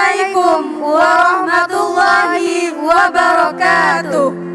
Assalamualaikum warahmatullahi wabarakatuh.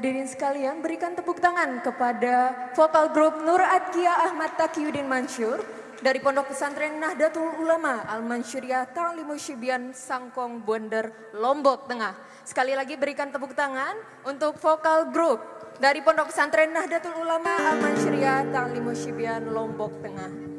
Hadirin sekalian, berikan tepuk tangan kepada vokal grup Nur Adkia Ahmad Taqiyuddin Mansur dari Pondok Pesantren Nahdlatul Ulama Al-Mansyuriyah Ta'limus Syibyan Sangkong Bonder, Lombok Tengah. Sekali lagi berikan tepuk tangan untuk vokal grup dari Pondok Pesantren Nahdlatul Ulama Al-Mansyuriyah Ta'limus Syibyan Lombok Tengah.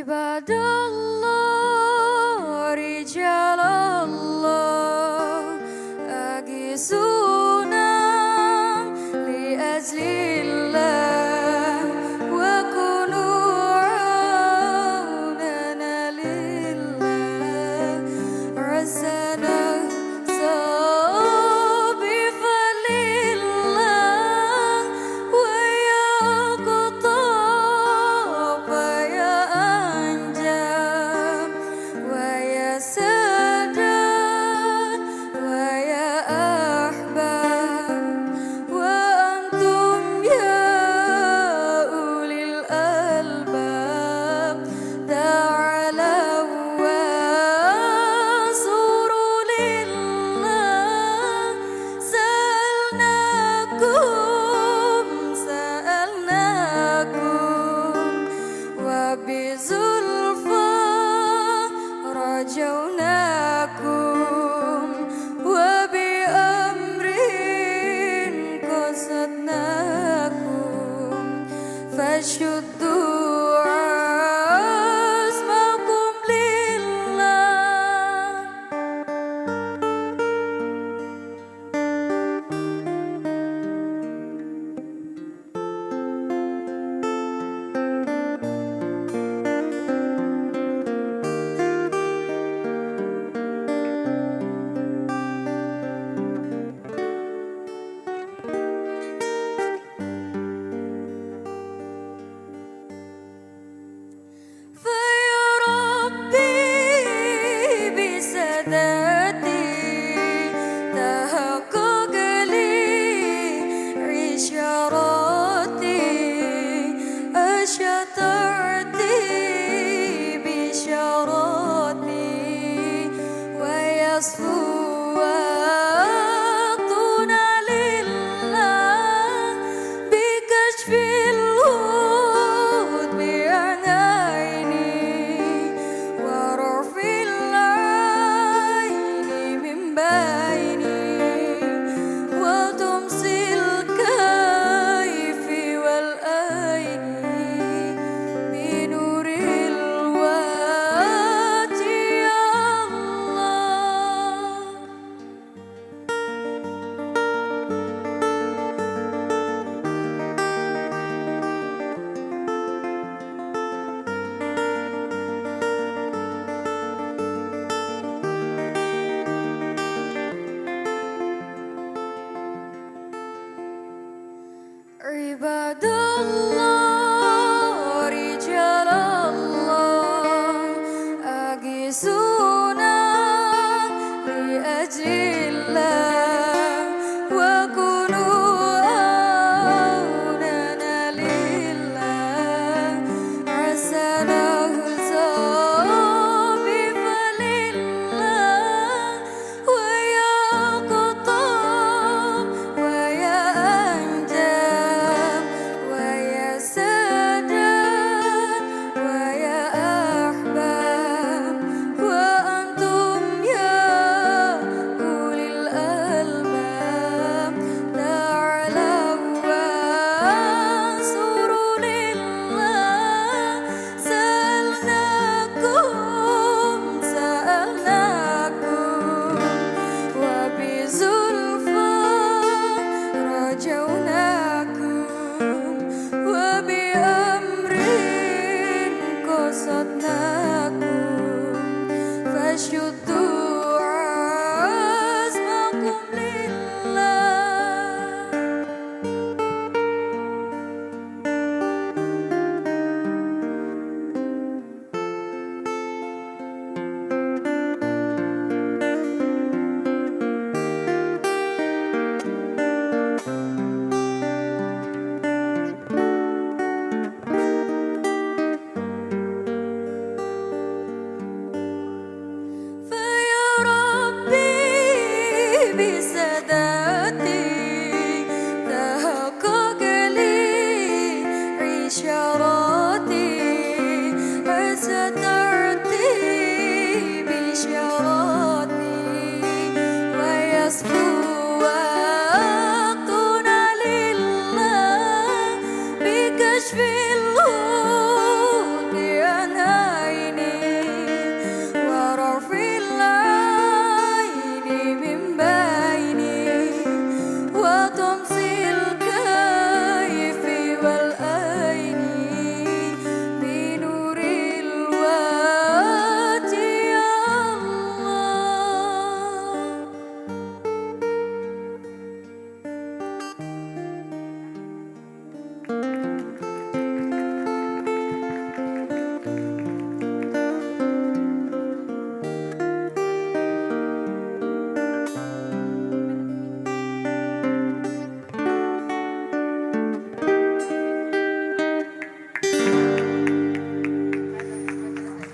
Ibadallah, rijalallah, agisunam li ajlillah, wa kunu aunana lillah, rasana sabi falillah, wa yaqta Fasyuddu azmakum lillah. Ibadallah, rijalallah, agisunam li ajlillah, wa kunu aunana lillah, asanahu sabi falillah, wa yaqta wa ya anjam wa ya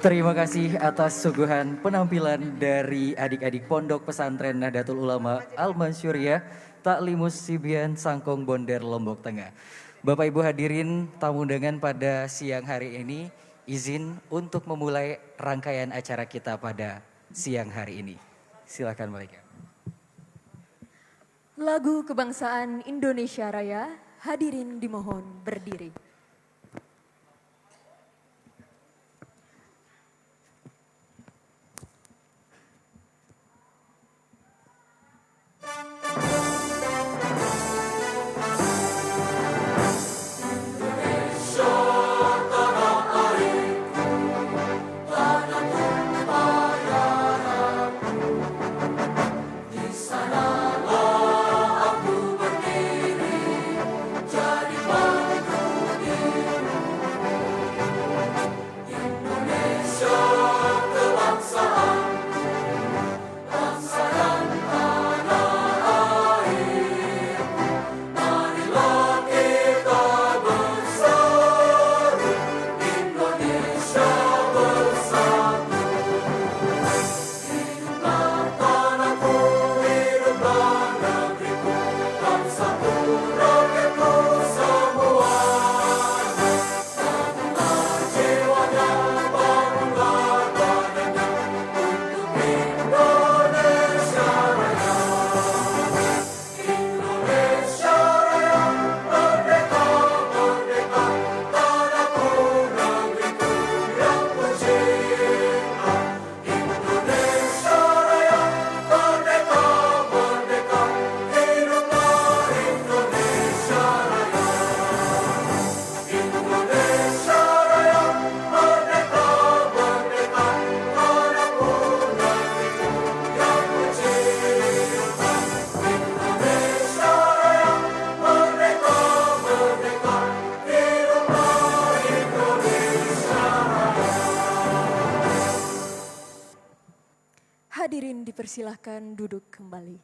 Terima kasih atas suguhan penampilan dari adik-adik Pondok Pesantren Nahdlatul Ulama Al-Mansyuriyah Taklimus Sibian Sangkong Bonder Lombok Tengah. Bapak Ibu hadirin tamu undangan pada siang hari ini, izin untuk memulai rangkaian acara kita pada siang hari ini. Silakan Malika. Lagu Kebangsaan Indonesia Raya, hadirin dimohon berdiri. Hadirin dipersilahkan duduk kembali.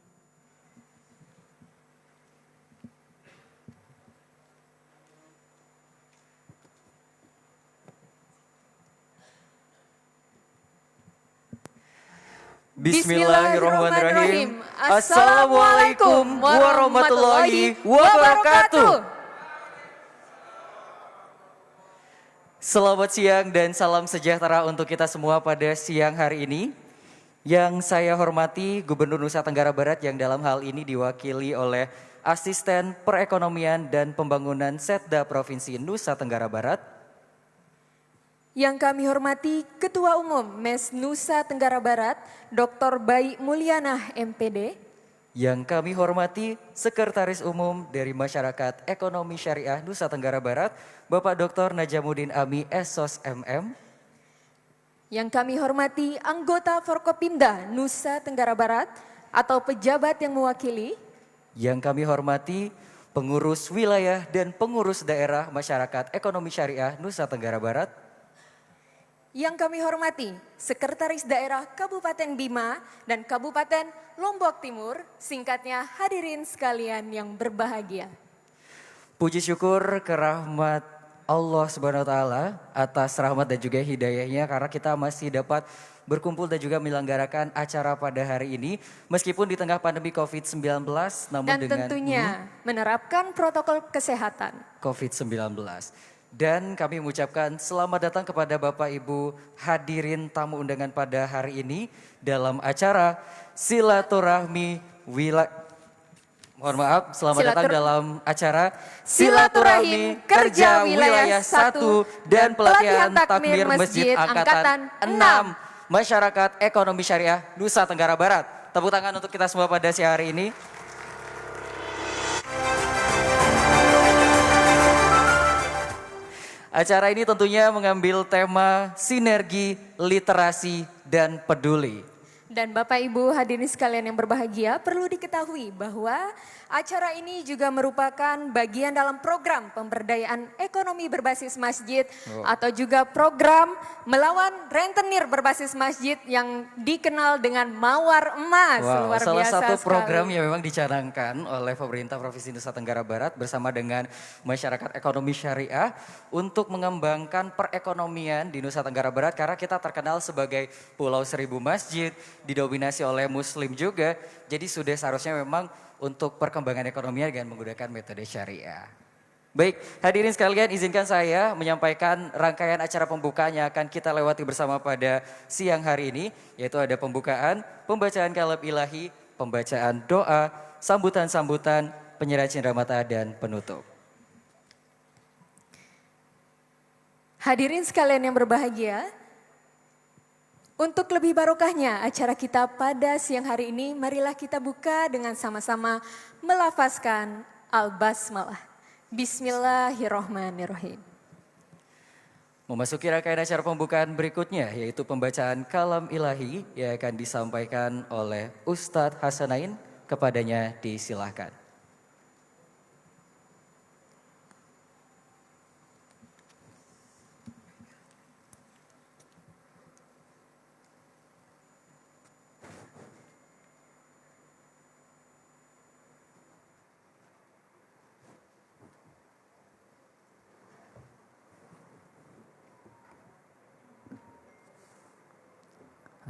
Bismillahirrahmanirrahim. Assalamualaikum warahmatullahi wabarakatuh. Selamat siang dan salam sejahtera untuk kita semua pada siang hari ini. Yang saya hormati Gubernur Nusa Tenggara Barat yang dalam hal ini diwakili oleh Asisten Perekonomian dan Pembangunan Setda Provinsi Nusa Tenggara Barat. Yang kami hormati Ketua Umum MES Nusa Tenggara Barat, Dr. Bayi Mulyana MPD. Yang kami hormati Sekretaris Umum dari Masyarakat Ekonomi Syariah Nusa Tenggara Barat, Bapak Dr. Najamuddin Ami SOS MM. Yang kami hormati anggota Forkopimda Nusa Tenggara Barat atau pejabat yang mewakili. Yang kami hormati pengurus wilayah dan pengurus daerah Masyarakat Ekonomi Syariah Nusa Tenggara Barat. Yang kami hormati Sekretaris Daerah Kabupaten Bima dan Kabupaten Lombok Timur, singkatnya hadirin sekalian yang berbahagia. Puji syukur kerahmat Allah Subhanahu wa taala atas rahmat dan juga hidayahnya karena kita masih dapat berkumpul dan juga menyelenggarakan acara pada hari ini meskipun di tengah pandemi COVID-19 namun dan dengan tentunya menerapkan protokol kesehatan COVID-19. Dan kami mengucapkan selamat datang kepada Bapak Ibu hadirin tamu undangan pada hari ini dalam acara Silaturahmi Mohon maaf, selamat datang dalam acara Silaturahmi Kerja Wilayah 1 dan Pelatihan Takmir Masjid Angkatan 6 Masyarakat Ekonomi Syariah Nusa Tenggara Barat. Tepuk tangan untuk kita semua pada siang hari ini. Acara ini tentunya mengambil tema sinergi, literasi, dan peduli. Dan Bapak Ibu hadirin sekalian yang berbahagia, perlu diketahui bahwa acara ini juga merupakan bagian dalam program pemberdayaan ekonomi berbasis masjid atau juga program melawan rentenir berbasis masjid yang dikenal dengan Mawar Emas. Wow, Luar salah biasa satu program sekali. yang memang dicanangkan oleh pemerintah Provinsi Nusa Tenggara Barat bersama dengan masyarakat ekonomi syariah untuk mengembangkan perekonomian di Nusa Tenggara Barat karena kita terkenal sebagai Pulau Seribu Masjid, didominasi oleh Muslim juga. Jadi sudah seharusnya memang untuk perkembangan ekonominya dengan menggunakan metode syariah. Baik, hadirin sekalian izinkan saya menyampaikan rangkaian acara pembukaan yang akan kita lewati bersama pada siang hari ini. Yaitu ada pembukaan, pembacaan kalam ilahi, pembacaan doa, sambutan-sambutan, penyerahan cindera mata dan penutup. Hadirin sekalian yang berbahagia, untuk lebih barokahnya acara kita pada siang hari ini, marilah kita buka dengan sama-sama melafazkan Al-Basmalah. Bismillahirrahmanirrahim. Memasuki rangkaian acara pembukaan berikutnya yaitu pembacaan kalam ilahi yang akan disampaikan oleh Ustadz Hasanain, kepadanya disilahkan.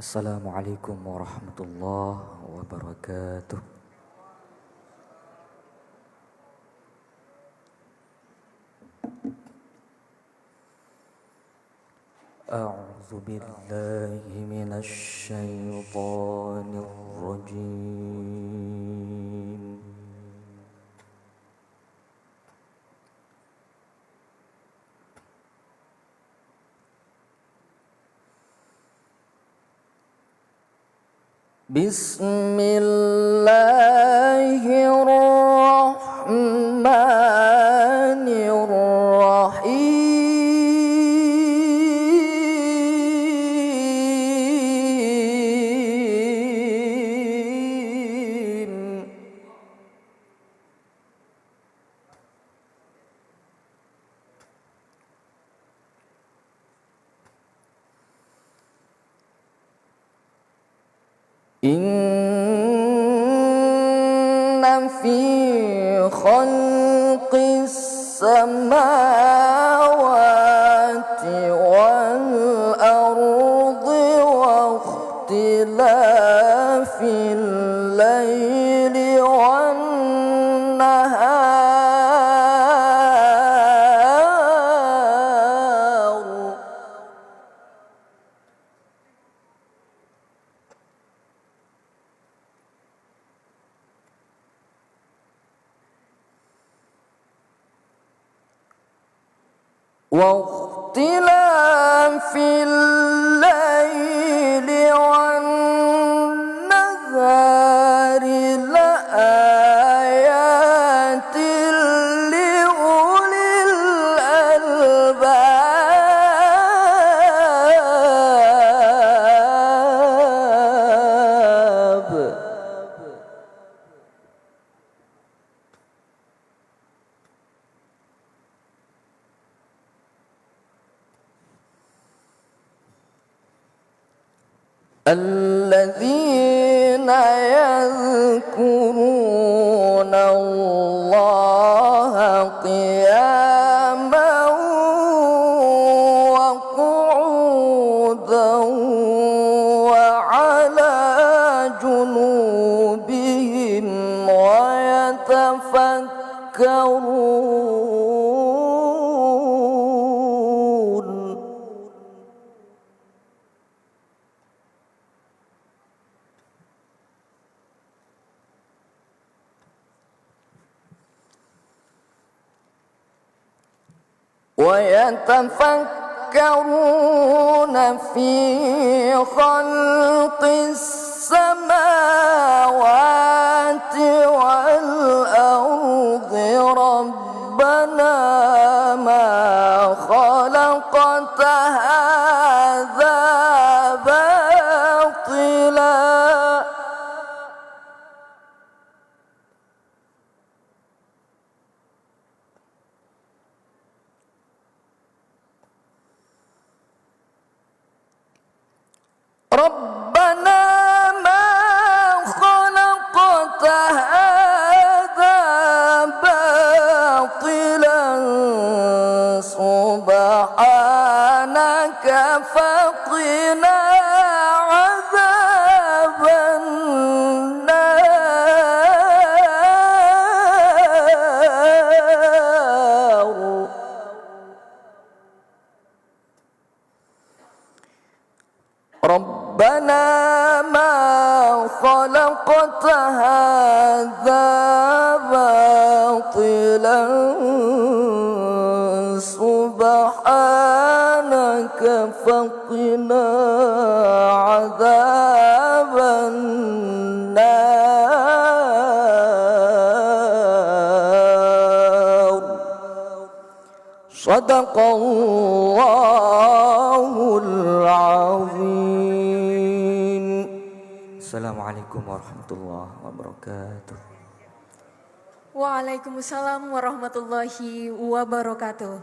Assalamualaikum warahmatullahi wabarakatuh. A'udzu billahi minasy syaithanir rajim. Bismillahirrahmanirrahim. Inna fi khalqis samawati wal ardi wa ikhtilafil laili wan nahar واختلاف الليل والنهار لآيات لأولي الألباب. الذين يذكرون الله قياما وقعودا وعلى جنوبهم ويتفكرون في خلق السماوات والأرض ربنا ما خلقت هذا باطلا ربنا ما خلقت هذا باطلا سبحانك فقنا عذاب النار ربنا ما خلقت هذا باطلا سبحانك فقنا عذاب النار صدق الله العظيم. Assalamualaikum warahmatullahi wabarakatuh. Waalaikumsalam warahmatullahi wabarakatuh.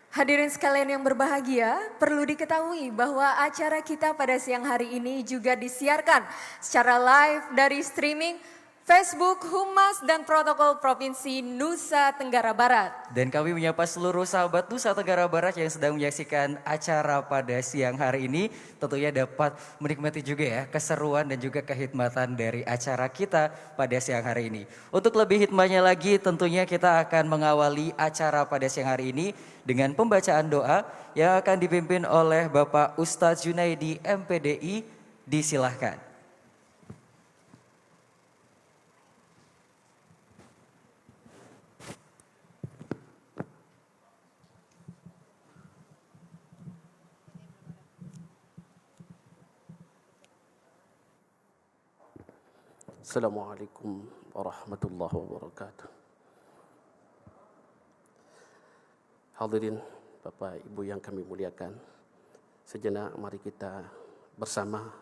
Hadirin sekalian yang berbahagia, perlu diketahui bahwa acara kita pada siang hari ini juga disiarkan secara live dari streaming Facebook Humas dan Protokol Provinsi Nusa Tenggara Barat. Dan kami menyapa seluruh sahabat Nusa Tenggara Barat yang sedang menyaksikan acara pada siang hari ini. Tentunya dapat menikmati juga ya keseruan dan juga kehikmatan dari acara kita pada siang hari ini. Untuk lebih hikmahnya lagi tentunya kita akan mengawali acara pada siang hari ini dengan pembacaan doa yang akan dipimpin oleh Bapak Ustadz Junaidi MPDI. Disilahkan. Assalamualaikum warahmatullahi wabarakatuh. Hadirin Bapak Ibu yang kami muliakan, sejenak mari kita bersama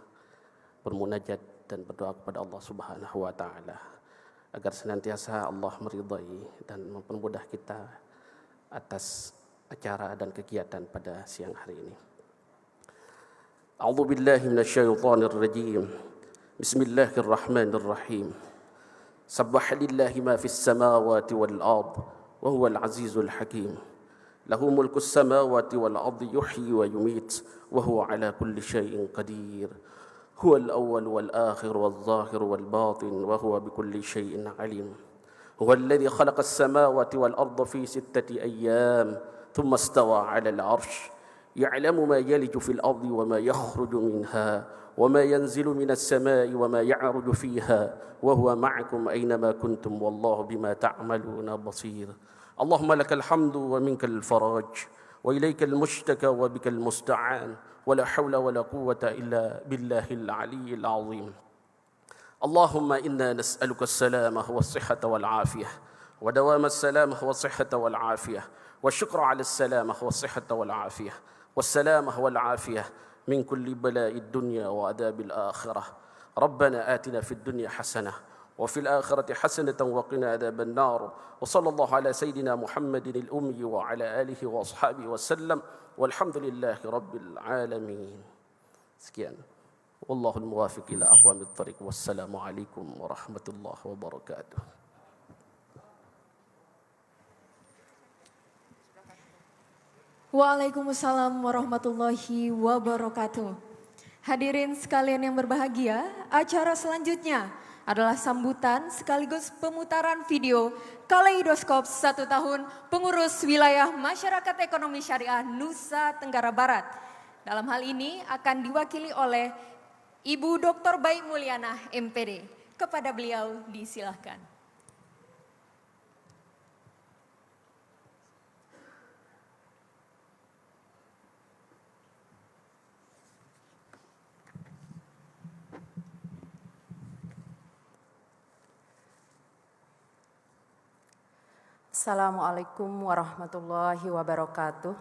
bermunajat dan berdoa kepada Allah Subhanahu wa taala agar senantiasa Allah meridai dan mempermudah kita atas acara dan kegiatan pada siang hari ini. A'udzu billahi minasyaitonir rajim. Bismillahirrahmanirrahim. Sabbaha lillahi ma fis samawati wal ard wa huwal azizul hakim. Lahu mulku samawati wal ardi yuhyi wa yumit wa huwa ala kulli syai'in qadir. Huwal awwal wal akhir wal zahir wal batin wa huwa bikulli syai'in alim. Huwal ladzi khalaqas samawati wal arda fi 6 ayyam thumma istawa 'alal 'arsy. يعلم ما يلج في الأرض وما يخرج منها وما ينزل من السماء وما يعرج فيها وهو معكم أينما كنتم والله بما تعملون بصير. اللهم لك الحمد ومنك الفرج وإليك المشتكى وبك المستعان ولا حول ولا قوة إلا بالله العلي العظيم. اللهم إنا نسألك السلامة والصحة والعافية ودوام السلامة والصحة والعافية والشكر على السلامة والصحة والعافية والسلامة والعافية من كل بلاء الدنيا وعذاب الآخرة. ربنا آتنا في الدنيا حسنة وفي الآخرة حسنة وقنا عذاب النار. وصلى الله على سيدنا محمد الأمي وعلى آله وأصحابه وسلم والحمد لله رب العالمين. Sekian. Wallahul muwafiq ila aqwamit thariq. Wassalamu alaikum warahmatullahi wabarakatuh. Waalaikumsalam warahmatullahi wabarakatuh. Hadirin sekalian yang berbahagia, acara selanjutnya adalah sambutan sekaligus pemutaran video Kaleidoskop 1 tahun Pengurus Wilayah Masyarakat Ekonomi Syariah Nusa Tenggara Barat. Dalam hal ini akan diwakili oleh Ibu Dr. Baik Mulyana MPD. Kepada beliau disilahkan. Assalamualaikum warahmatullahi wabarakatuh.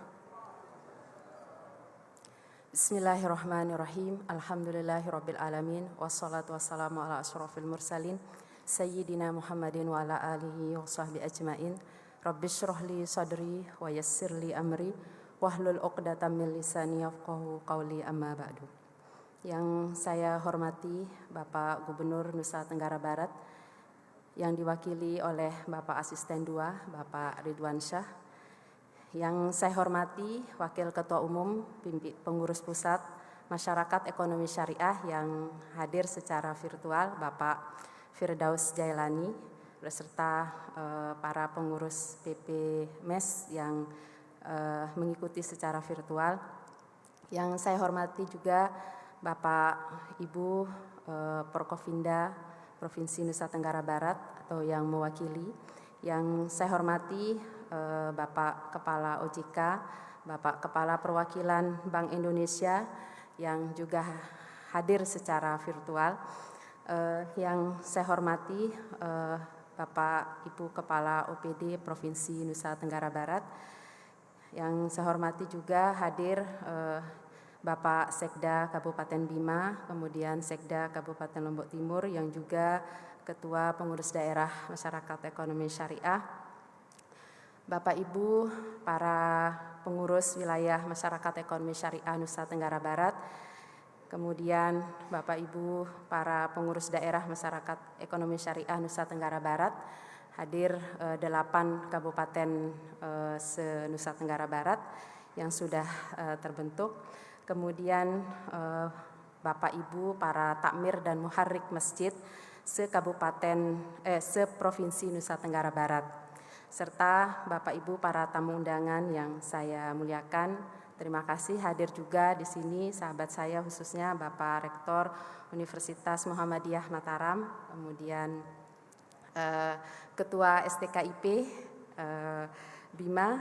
Bismillahirrahmanirrahim. Alhamdulillahirabbil alamin wassalatu wassalamu ala asyrofil mursalin sayyidina Muhammadin wa ala alihi wa sahbihi ajmain. Rabbishrah li sadri wa yassir li amri wahlul 'uqdatam min lisani yafqahu qawli amma ba'du. Yang saya hormati Bapak Gubernur Nusa Tenggara Barat yang diwakili oleh Bapak Asisten 2, Bapak Ridwan Syah. Yang saya hormati Wakil Ketua Umum Pengurus Pusat Masyarakat Ekonomi Syariah yang hadir secara virtual, Bapak Firdaus Jailani, beserta para pengurus PP MES yang mengikuti secara virtual. Yang saya hormati juga Bapak Ibu Porkofinda Provinsi Nusa Tenggara Barat atau yang mewakili. Yang saya hormati Bapak Kepala OJK, Bapak Kepala Perwakilan Bank Indonesia yang juga hadir secara virtual. Yang saya hormati Bapak Ibu Kepala OPD Provinsi Nusa Tenggara Barat. Yang saya hormati juga hadir Bapak Sekda Kabupaten Bima, kemudian Sekda Kabupaten Lombok Timur yang juga Ketua Pengurus Daerah Masyarakat Ekonomi Syariah, Bapak Ibu para pengurus wilayah Masyarakat Ekonomi Syariah Nusa Tenggara Barat, kemudian Bapak Ibu para pengurus daerah Masyarakat Ekonomi Syariah Nusa Tenggara Barat, hadir 8 kabupaten se-Nusa Tenggara Barat yang sudah terbentuk. Kemudian Bapak Ibu para takmir dan muharrik masjid se-provinsi Nusa Tenggara Barat, serta Bapak Ibu para tamu undangan yang saya muliakan. Terima kasih hadir juga di sini sahabat saya, khususnya Bapak Rektor Universitas Muhammadiyah Mataram, kemudian Ketua STKIP Bima,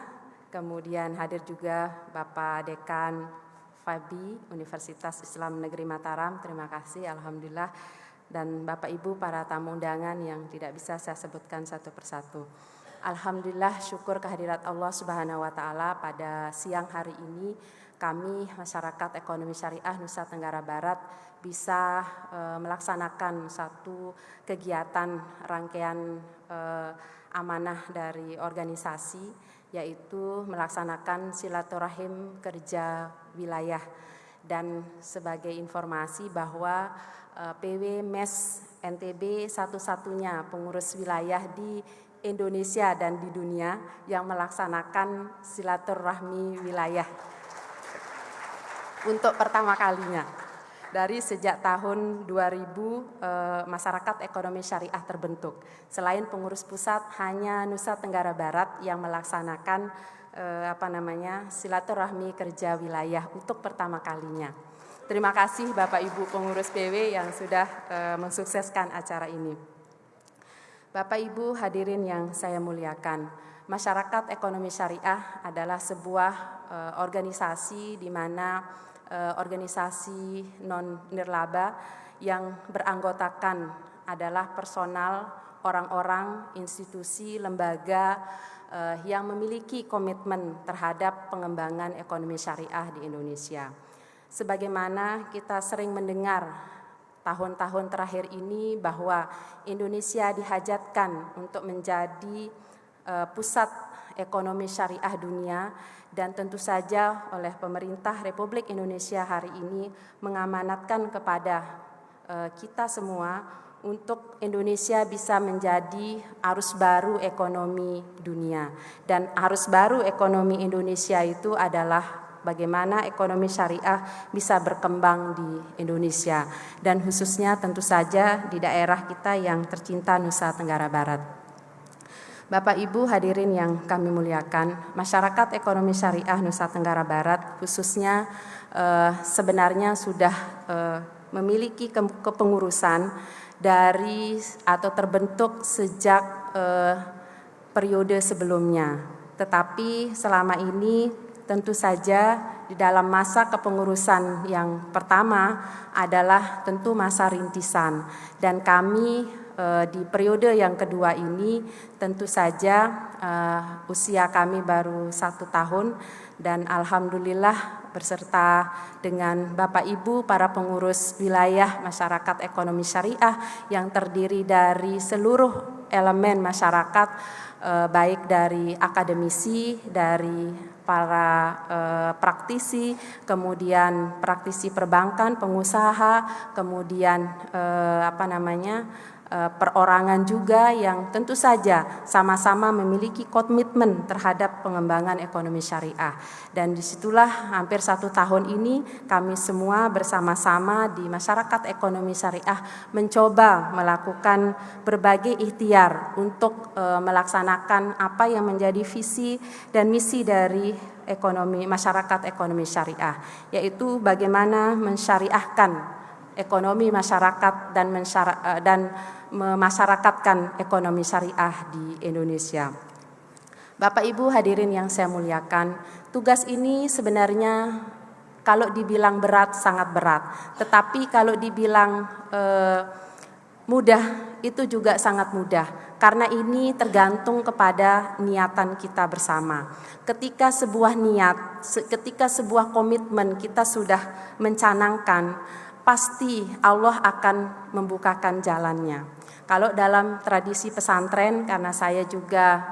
kemudian hadir juga Bapak Dekan FABI Universitas Islam Negeri Mataram. Terima kasih, alhamdulillah. Dan Bapak Ibu para tamu undangan yang tidak bisa saya sebutkan satu persatu. Alhamdulillah, syukur kehadirat Allah Subhanahu wa taala, pada siang hari ini kami Masyarakat Ekonomi Syariah Nusa Tenggara Barat bisa melaksanakan satu kegiatan rangkaian amanah dari organisasi, yaitu melaksanakan silaturahim kerja wilayah. Dan sebagai informasi bahwa PW MES NTB satu-satunya pengurus wilayah di Indonesia dan di dunia yang melaksanakan silaturahmi wilayah untuk pertama kalinya. Dari sejak tahun 2000 Masyarakat Ekonomi Syariah terbentuk. Selain pengurus pusat, hanya Nusa Tenggara Barat yang melaksanakan silaturahmi kerja wilayah untuk pertama kalinya. Terima kasih Bapak Ibu pengurus PW yang sudah mensukseskan acara ini. Bapak Ibu hadirin yang saya muliakan, Masyarakat Ekonomi Syariah adalah sebuah organisasi di mana organisasi non-nirlaba yang beranggotakan adalah personal, orang-orang, institusi, lembaga yang memiliki komitmen terhadap pengembangan ekonomi syariah di Indonesia. Sebagaimana kita sering mendengar tahun-tahun terakhir ini bahwa Indonesia dihajatkan untuk menjadi pusat ekonomi syariah dunia, dan tentu saja oleh pemerintah Republik Indonesia hari ini mengamanatkan kepada kita semua untuk Indonesia bisa menjadi arus baru ekonomi dunia. Dan arus baru ekonomi Indonesia itu adalah bagaimana ekonomi syariah bisa berkembang di Indonesia, dan khususnya tentu saja di daerah kita yang tercinta Nusa Tenggara Barat. Bapak Ibu hadirin yang kami muliakan, Masyarakat Ekonomi Syariah Nusa Tenggara Barat khususnya sebenarnya sudah memiliki kepengurusan dari atau terbentuk sejak periode sebelumnya. Tetapi selama ini tentu saja di dalam masa kepengurusan yang pertama adalah tentu masa rintisan, dan kami di periode yang kedua ini tentu saja usia kami baru 1 tahun, dan alhamdulillah berserta dengan Bapak Ibu para pengurus wilayah Masyarakat Ekonomi Syariah yang terdiri dari seluruh elemen masyarakat baik dari akademisi, dari para praktisi, kemudian praktisi perbankan, pengusaha, kemudian perorangan juga yang tentu saja sama-sama memiliki komitmen terhadap pengembangan ekonomi syariah. Dan disitulah hampir 1 tahun ini kami semua bersama-sama di masyarakat ekonomi syariah mencoba melakukan berbagai ikhtiar untuk melaksanakan apa yang menjadi visi dan misi dari masyarakat ekonomi syariah, yaitu bagaimana mensyariahkan ekonomi masyarakat dan memasyarakatkan ekonomi syariah di Indonesia. Bapak Ibu hadirin yang saya muliakan, tugas ini sebenarnya kalau dibilang berat sangat berat, tetapi kalau dibilang mudah itu juga sangat mudah, karena ini tergantung kepada niatan kita bersama. Ketika sebuah niat, ketika sebuah komitmen kita sudah mencanangkan, pasti Allah akan membukakan jalannya. Kalau dalam tradisi pesantren, karena saya juga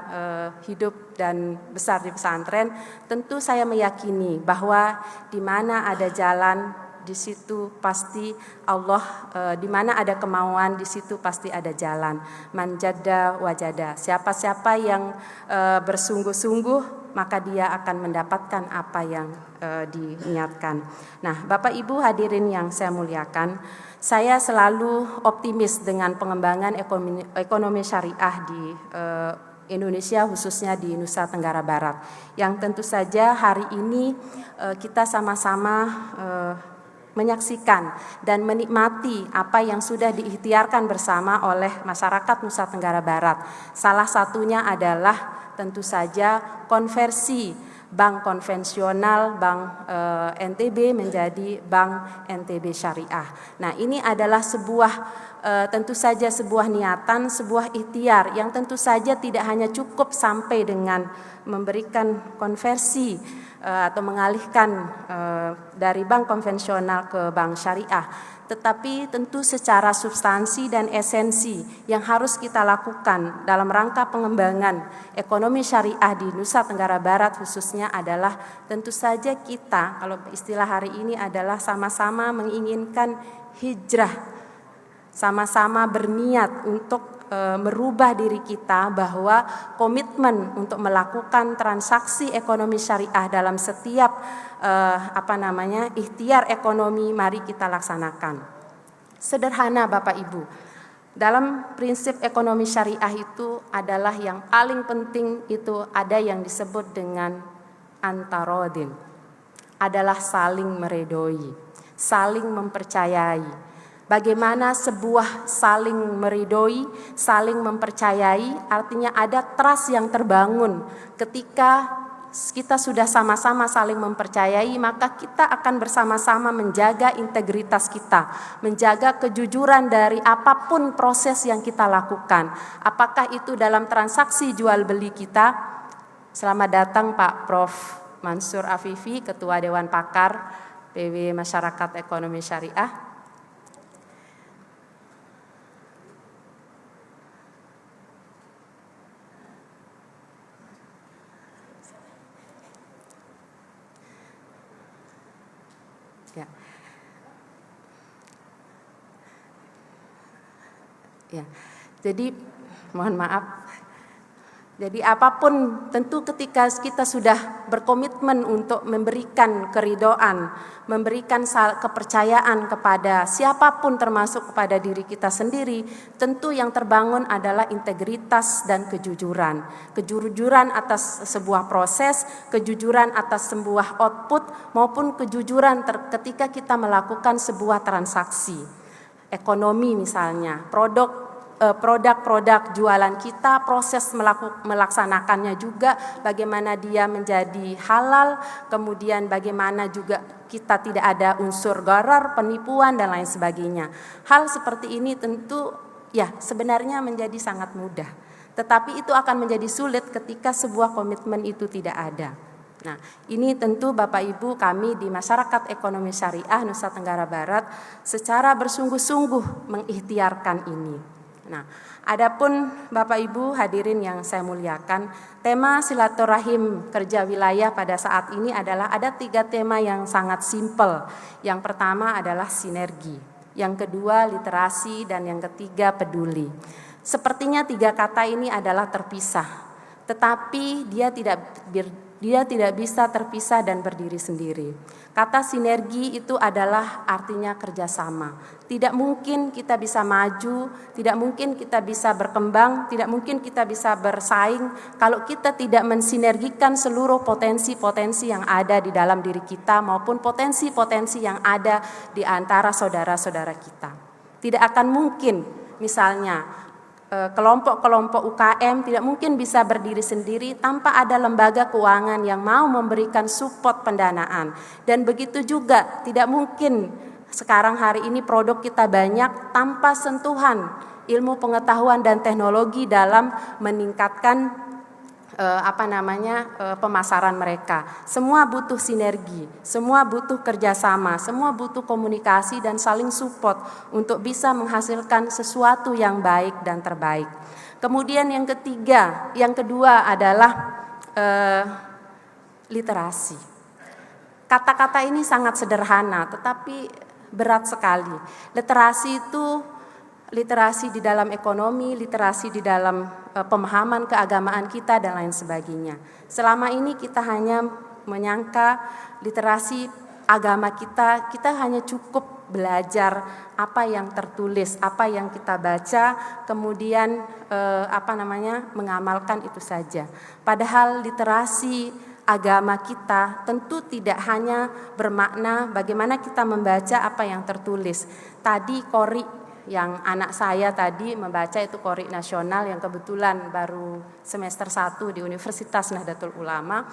hidup dan besar di pesantren, tentu saya meyakini bahwa di mana ada jalan, di situ pasti Allah, di mana ada kemauan, di situ pasti ada jalan. Manjada wajada. Siapa-siapa yang bersungguh-sungguh, maka dia akan mendapatkan apa yang diniatkan. Nah, Bapak Ibu hadirin yang saya muliakan, saya selalu optimis dengan pengembangan ekonomi syariah di Indonesia, khususnya di Nusa Tenggara Barat, yang tentu saja hari ini kita sama-sama menyaksikan dan menikmati apa yang sudah diikhtiarkan bersama oleh masyarakat Nusa Tenggara Barat. Salah satunya adalah tentu saja konversi bank konvensional, bank NTB menjadi bank NTB Syariah. Nah, ini adalah tentu saja sebuah niatan, sebuah ikhtiar yang tentu saja tidak hanya cukup sampai dengan memberikan konversi atau mengalihkan dari bank konvensional ke bank syariah, tetapi tentu secara substansi dan esensi yang harus kita lakukan dalam rangka pengembangan ekonomi syariah di Nusa Tenggara Barat khususnya adalah tentu saja kita, kalau istilah hari ini adalah sama-sama menginginkan hijrah, sama-sama berniat untuk merubah diri kita bahwa komitmen untuk melakukan transaksi ekonomi syariah dalam setiap ikhtiar ekonomi mari kita laksanakan. Sederhana Bapak Ibu, dalam prinsip ekonomi syariah itu adalah yang paling penting itu ada yang disebut dengan antarodin, adalah saling meridhoi, saling mempercayai. Bagaimana sebuah saling meridhoi, saling mempercayai, artinya ada trust yang terbangun. Ketika kita sudah sama-sama saling mempercayai, maka kita akan bersama-sama menjaga integritas kita, menjaga kejujuran dari apapun proses yang kita lakukan. Apakah itu dalam transaksi jual beli kita? Selamat datang Pak Prof. Mansur Afifi, Ketua Dewan Pakar PW Masyarakat Ekonomi Syariah. Ya, jadi mohon maaf. Jadi apapun tentu ketika kita sudah berkomitmen untuk memberikan keridhaan, memberikan kepercayaan kepada siapapun termasuk kepada diri kita sendiri, tentu yang terbangun adalah integritas dan kejujuran. Kejujuran atas sebuah proses, kejujuran atas sebuah output maupun kejujuran ketika kita melakukan sebuah transaksi. Ekonomi misalnya, produk-produk jualan kita, proses melaksanakannya juga, bagaimana dia menjadi halal, kemudian bagaimana juga kita tidak ada unsur gharar, penipuan dan lain sebagainya. Hal seperti ini tentu ya sebenarnya menjadi sangat mudah, tetapi itu akan menjadi sulit ketika sebuah komitmen itu tidak ada. Nah, ini tentu Bapak Ibu kami di Masyarakat Ekonomi Syariah Nusa Tenggara Barat secara bersungguh-sungguh mengikhtiarkan ini. Nah, adapun Bapak Ibu hadirin yang saya muliakan, tema silaturahim kerja wilayah pada saat ini adalah ada 3 tema yang sangat simpel. Yang pertama adalah sinergi, yang kedua literasi, dan yang ketiga peduli. Sepertinya 3 kata ini adalah terpisah, tetapi dia tidak bisa terpisah dan berdiri sendiri. Kata sinergi itu adalah artinya kerjasama. Tidak mungkin kita bisa maju, tidak mungkin kita bisa berkembang, tidak mungkin kita bisa bersaing kalau kita tidak mensinergikan seluruh potensi-potensi yang ada di dalam diri kita maupun potensi-potensi yang ada di antara saudara-saudara kita. Tidak akan mungkin misalnya kelompok-kelompok UKM tidak mungkin bisa berdiri sendiri tanpa ada lembaga keuangan yang mau memberikan support pendanaan. Dan begitu juga tidak mungkin sekarang hari ini produk kita banyak tanpa sentuhan ilmu pengetahuan dan teknologi dalam meningkatkan pemasaran mereka. Semua butuh sinergi, semua butuh kerjasama, semua butuh komunikasi dan saling support untuk bisa menghasilkan sesuatu yang baik dan terbaik. Kemudian yang kedua adalah literasi. Kata-kata ini sangat sederhana tetapi berat sekali. Literasi di dalam ekonomi, literasi di dalam pemahaman keagamaan kita dan lain sebagainya. Selama ini kita hanya menyangka literasi agama kita hanya cukup belajar apa yang tertulis, apa yang kita baca, kemudian mengamalkan itu saja. Padahal literasi agama kita tentu tidak hanya bermakna bagaimana kita membaca apa yang tertulis. Tadi Qori yang anak saya tadi membaca itu Qori nasional yang kebetulan baru semester 1 di Universitas Nahdlatul Ulama,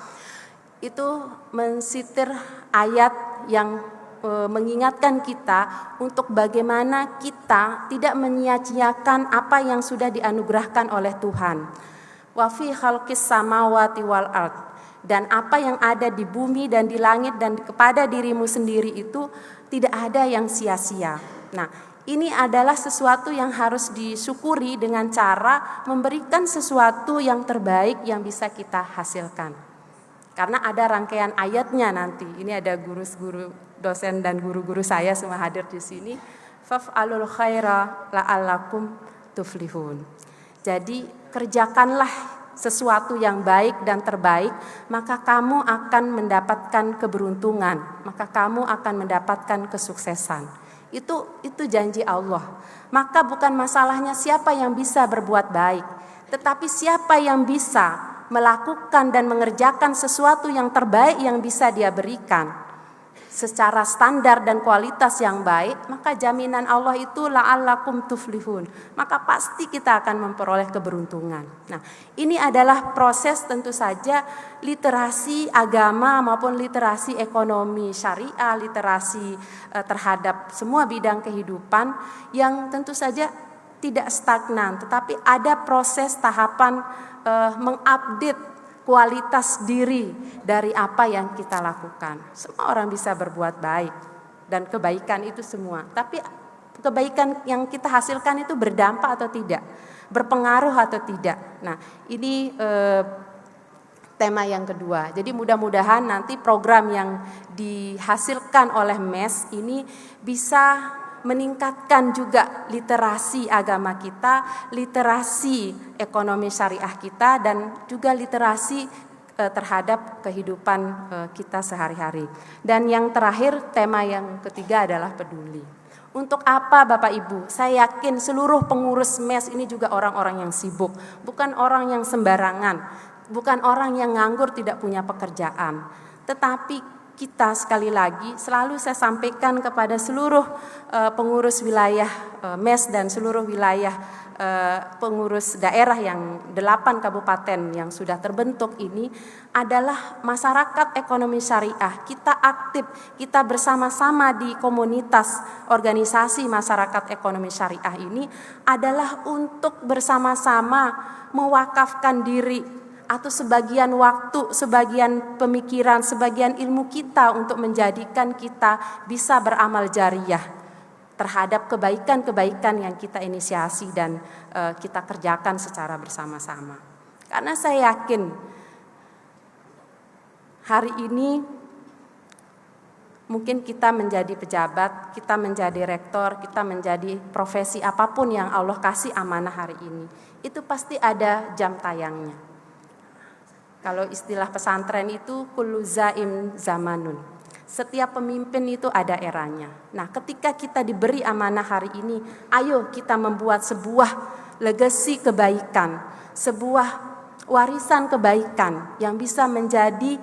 itu mensitir ayat yang mengingatkan kita untuk bagaimana kita tidak menyia-nyiakan apa yang sudah dianugerahkan oleh Tuhan. Wa fi khalqis samawati wal ard, dan apa yang ada di bumi dan di langit dan kepada dirimu sendiri itu tidak ada yang sia-sia. Nah, ini adalah sesuatu yang harus disyukuri dengan cara memberikan sesuatu yang terbaik yang bisa kita hasilkan. Karena ada rangkaian ayatnya nanti. Ini ada guru-guru, dosen dan guru-guru saya semua hadir di sini. Faf'alul khaira la'allakum tuflihun. Jadi kerjakanlah sesuatu yang baik dan terbaik, maka kamu akan mendapatkan keberuntungan, maka kamu akan mendapatkan kesuksesan. Itu janji Allah. Maka bukan masalahnya siapa yang bisa berbuat baik, tetapi siapa yang bisa melakukan dan mengerjakan sesuatu yang terbaik yang bisa dia berikan secara standar dan kualitas yang baik, maka jaminan Allah itu la'allakum tuflihun, maka pasti kita akan memperoleh keberuntungan. Nah, ini adalah proses tentu saja literasi agama maupun literasi ekonomi syariah, literasi terhadap semua bidang kehidupan yang tentu saja tidak stagnan, tetapi ada proses tahapan mengupdate kualitas diri dari apa yang kita lakukan. Semua orang bisa berbuat baik dan kebaikan itu semua. Tapi kebaikan yang kita hasilkan itu berdampak atau tidak, berpengaruh atau tidak. Nah, ini tema yang kedua. Jadi mudah-mudahan nanti program yang dihasilkan oleh MES ini bisa meningkatkan juga literasi agama kita, literasi ekonomi syariah kita, dan juga literasi terhadap kehidupan kita sehari-hari. Dan yang terakhir, tema yang ketiga adalah peduli. Untuk apa Bapak Ibu? Saya yakin seluruh pengurus MES ini juga orang-orang yang sibuk, bukan orang yang sembarangan, bukan orang yang nganggur tidak punya pekerjaan. Tetapi kita sekali lagi selalu saya sampaikan kepada seluruh pengurus wilayah MES dan seluruh wilayah pengurus daerah yang 8 kabupaten yang sudah terbentuk ini adalah masyarakat ekonomi syariah. Kita aktif, kita bersama-sama di komunitas organisasi masyarakat ekonomi syariah ini adalah untuk bersama-sama mewakafkan diri atau sebagian waktu, sebagian pemikiran, sebagian ilmu kita untuk menjadikan kita bisa beramal jariyah. terhadap kebaikan-kebaikan yang kita inisiasi dan kita kerjakan secara bersama-sama. Karena saya yakin hari ini mungkin kita menjadi pejabat, kita menjadi rektor, kita menjadi profesi apapun yang Allah kasih amanah hari ini, itu pasti ada jam tayangnya. Kalau istilah pesantren itu kullu zaim zamanun. Setiap pemimpin itu ada eranya. Nah, ketika kita diberi amanah hari ini, ayo kita membuat sebuah legasi kebaikan, sebuah warisan kebaikan yang bisa menjadi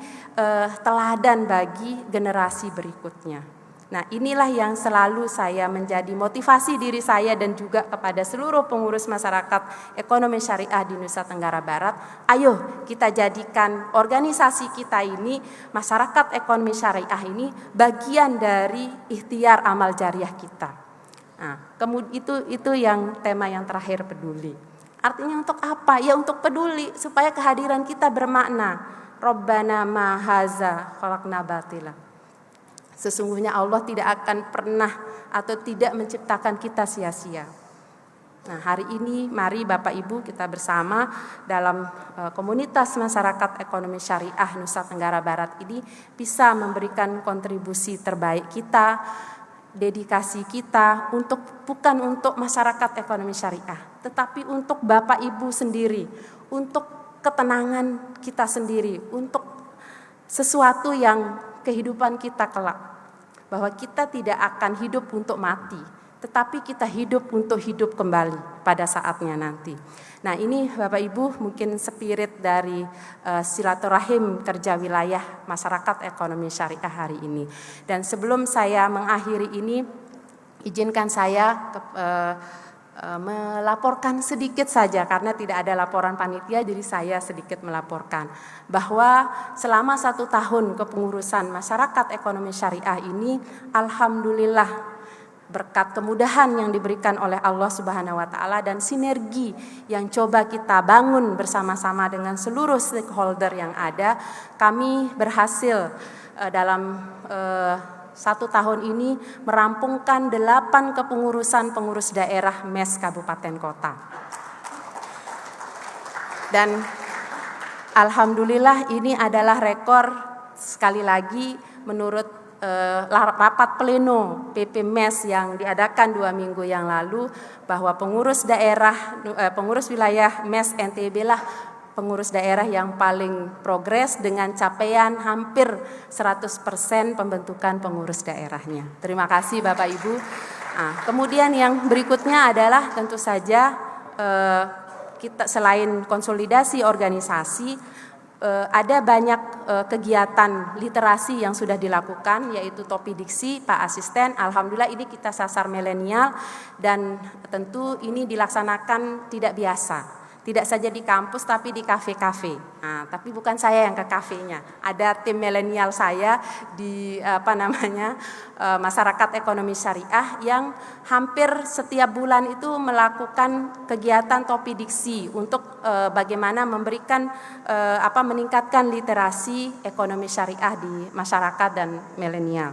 teladan bagi generasi berikutnya. Nah, inilah yang selalu saya menjadi motivasi diri saya dan juga kepada seluruh pengurus masyarakat ekonomi syariah di Nusa Tenggara Barat. Ayo kita jadikan organisasi kita ini, masyarakat ekonomi syariah ini, bagian dari ikhtiar amal jariah kita. Nah, kemudian itu yang tema yang terakhir, peduli. Artinya untuk apa? Ya untuk peduli supaya kehadiran kita bermakna. Rabbana ma haza khalaqna batila. Sesungguhnya Allah tidak akan pernah atau tidak menciptakan kita sia-sia. Nah, hari ini mari Bapak Ibu kita bersama dalam komunitas masyarakat ekonomi syariah Nusa Tenggara Barat ini bisa memberikan kontribusi terbaik kita, dedikasi kita bukan untuk masyarakat ekonomi syariah, tetapi untuk Bapak Ibu sendiri, untuk ketenangan kita sendiri, untuk sesuatu yang kehidupan kita kelak, bahwa kita tidak akan hidup untuk mati, tetapi kita hidup untuk hidup kembali pada saatnya nanti. Nah, ini Bapak Ibu mungkin spirit dari silaturahim kerja wilayah masyarakat ekonomi syariah hari ini. Dan sebelum saya mengakhiri ini, izinkan saya melaporkan sedikit saja karena tidak ada laporan panitia, jadi saya sedikit melaporkan bahwa selama 1 tahun kepengurusan masyarakat ekonomi syariah ini, alhamdulillah berkat kemudahan yang diberikan oleh Allah Subhanahu wa taala dan sinergi yang coba kita bangun bersama-sama dengan seluruh stakeholder yang ada, kami berhasil dalam 1 tahun ini merampungkan 8 kepengurusan pengurus daerah MES Kabupaten Kota. Dan alhamdulillah ini adalah rekor sekali lagi menurut rapat pleno PP MES yang diadakan 2 minggu yang lalu, bahwa pengurus wilayah MES NTB lah pengurus daerah yang paling progres dengan capaian hampir 100% pembentukan pengurus daerahnya. Terima kasih Bapak Ibu. Nah, kemudian yang berikutnya adalah tentu saja kita selain konsolidasi organisasi, ada banyak kegiatan literasi yang sudah dilakukan, yaitu topi diksi Pak Asisten. Alhamdulillah ini kita sasar milenial dan tentu ini dilaksanakan tidak biasa. Tidak saja di kampus tapi di kafe-kafe. Nah, tapi bukan saya yang ke kafenya. Ada tim milenial saya di masyarakat ekonomi syariah yang hampir setiap bulan itu melakukan kegiatan topi diksi untuk bagaimana memberikan meningkatkan literasi ekonomi syariah di masyarakat dan milenial.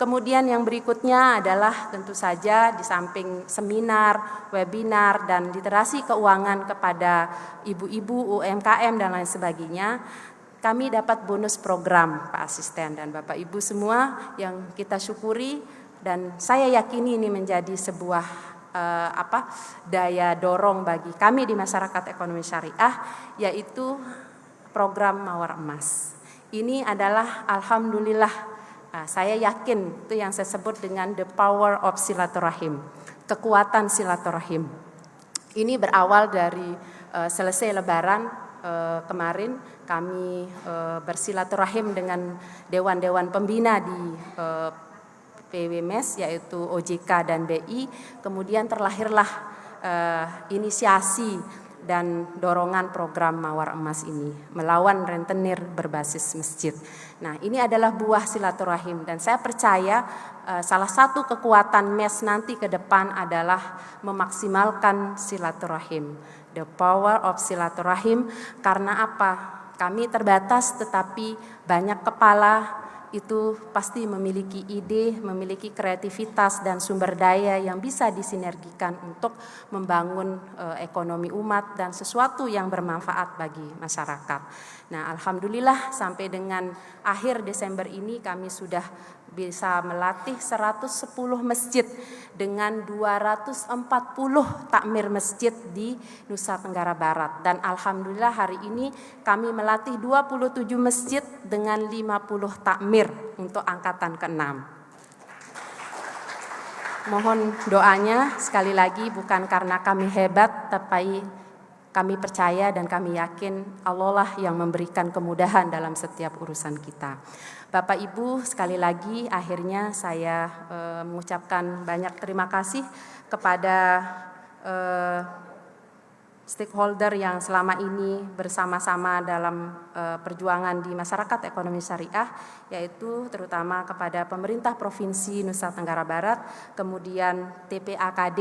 Kemudian yang berikutnya adalah tentu saja di samping seminar, webinar, dan literasi keuangan kepada ibu-ibu, UMKM, dan lain sebagainya, kami dapat bonus program Pak Asisten dan Bapak Ibu semua yang kita syukuri, dan saya yakini ini menjadi sebuah daya dorong bagi kami di masyarakat ekonomi syariah, yaitu program Mawar Emas. Ini adalah alhamdulillah, saya yakin itu yang saya sebut dengan the power of silaturahim, kekuatan silaturahim. Ini berawal dari selesai Lebaran kemarin kami bersilaturahim dengan dewan-dewan pembina di PWMES, yaitu OJK dan BI. Kemudian terlahirlah inisiasi dan dorongan program Mawar Emas ini, melawan rentenir berbasis masjid. Nah, ini adalah buah silaturahim, dan saya percaya salah satu kekuatan MES nanti ke depan adalah memaksimalkan silaturahim, the power of silaturahim. Karena apa? Kami terbatas tetapi banyak kepala, itu pasti memiliki ide, memiliki kreativitas dan sumber daya yang bisa disinergikan untuk membangun ekonomi umat dan sesuatu yang bermanfaat bagi masyarakat. Nah, alhamdulillah sampai dengan akhir Desember ini kami sudah bisa melatih 110 masjid dengan 240 takmir masjid di Nusa Tenggara Barat. Dan alhamdulillah hari ini kami melatih 27 masjid dengan 50 takmir untuk angkatan ke-6. Mohon doanya sekali lagi, bukan karena kami hebat, tapi kami percaya dan kami yakin Allah lah yang memberikan kemudahan dalam setiap urusan kita. Bapak Ibu, sekali lagi akhirnya saya mengucapkan banyak terima kasih kepada stakeholder yang selama ini bersama-sama dalam perjuangan di masyarakat ekonomi syariah, yaitu terutama kepada pemerintah Provinsi Nusa Tenggara Barat, kemudian TPAKD,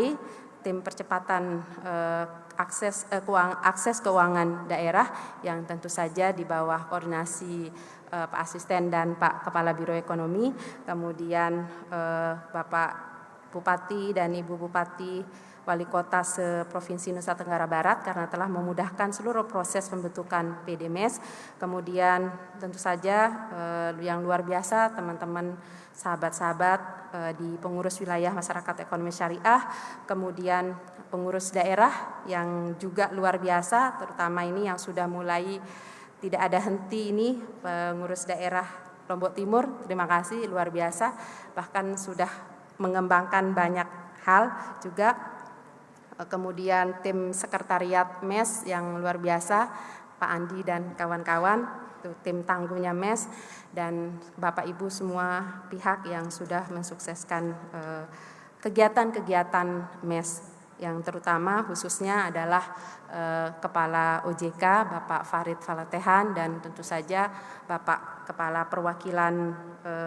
tim percepatan akses keuangan daerah yang tentu saja di bawah koordinasi Pak Asisten dan Pak Kepala Biro Ekonomi, kemudian Bapak Bupati dan Ibu Bupati Wali Kota se-Provinsi Nusa Tenggara Barat karena telah memudahkan seluruh proses pembentukan PDMS. Kemudian tentu saja yang luar biasa teman-teman sahabat-sahabat di pengurus wilayah masyarakat ekonomi syariah, kemudian pengurus daerah yang juga luar biasa, terutama ini yang sudah mulai tidak ada henti ini, pengurus daerah Lombok Timur, terima kasih luar biasa, bahkan sudah mengembangkan banyak hal juga. Kemudian tim sekretariat MES yang luar biasa, Pak Andi dan kawan-kawan, itu tim tangguhnya MES, dan Bapak Ibu semua pihak yang sudah mensukseskan kegiatan-kegiatan MES, yang terutama khususnya adalah Kepala OJK Bapak Farid Falatehan dan tentu saja Bapak Kepala Perwakilan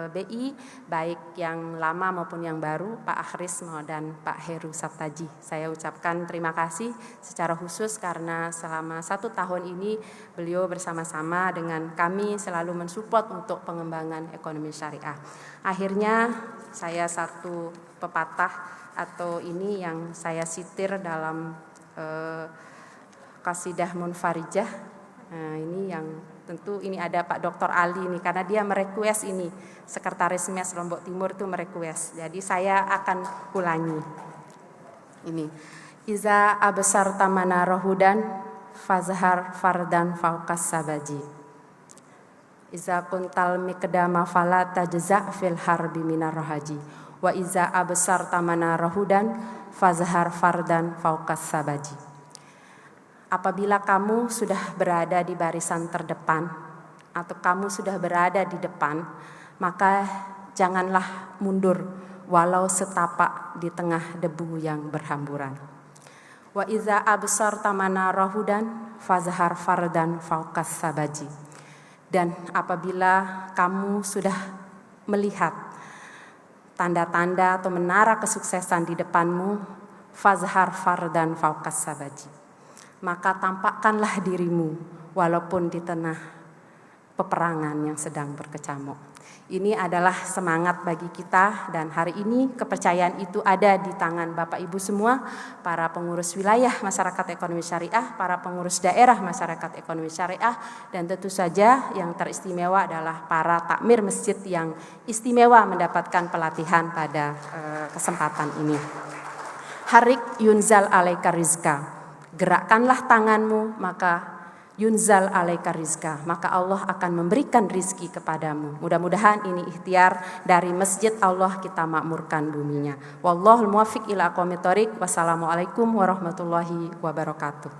BI baik yang lama maupun yang baru, Pak Akhrisno dan Pak Heru Sabtaji. Saya ucapkan terima kasih secara khusus karena selama 1 tahun ini beliau bersama-sama dengan kami selalu mensupport untuk pengembangan ekonomi syariah. Akhirnya saya satu pepatah atau ini yang saya sitir dalam Qasidah Munfarijah. Nah, ini yang tentu ini ada Pak Dr. Ali nih karena dia merequest ini, Sekretaris MES Lombok Timur itu merequest. Jadi saya akan ulangi. Ini. Iza absar tamana rohudan fazhar fardan fauqas sabaji. Iza kuntal miqdama fala tajza fil harbi minar rohaji. Wa iza absar tamana rohudan fazhar fardan fauqas sabaji. Apabila kamu sudah berada di barisan terdepan atau kamu sudah berada di depan, maka janganlah mundur walau setapak di tengah debu yang berhamburan. Wa iza absar tamana rahudan fazhar fardan fauqas sabaji. Dan apabila kamu sudah melihat tanda-tanda atau menara kesuksesan di depanmu, fazhar fardan fauqas sabaji. Maka tampakkanlah dirimu walaupun di tengah peperangan yang sedang berkecamuk. Ini adalah semangat bagi kita dan hari ini kepercayaan itu ada di tangan Bapak Ibu semua, para pengurus wilayah masyarakat ekonomi syariah, para pengurus daerah masyarakat ekonomi syariah, dan tentu saja yang teristimewa adalah para takmir masjid yang istimewa mendapatkan pelatihan pada kesempatan ini. Harik yunzal alaika rizka. Gerakkanlah tanganmu maka yunzal alaika rizka, maka Allah akan memberikan rizki kepadamu. Mudah-mudahan ini ikhtiar dari masjid Allah kita makmurkan buminya. Wallahul muwaffiq ila aqwamit thoriq. Wassalamualaikum warahmatullahi wabarakatuh.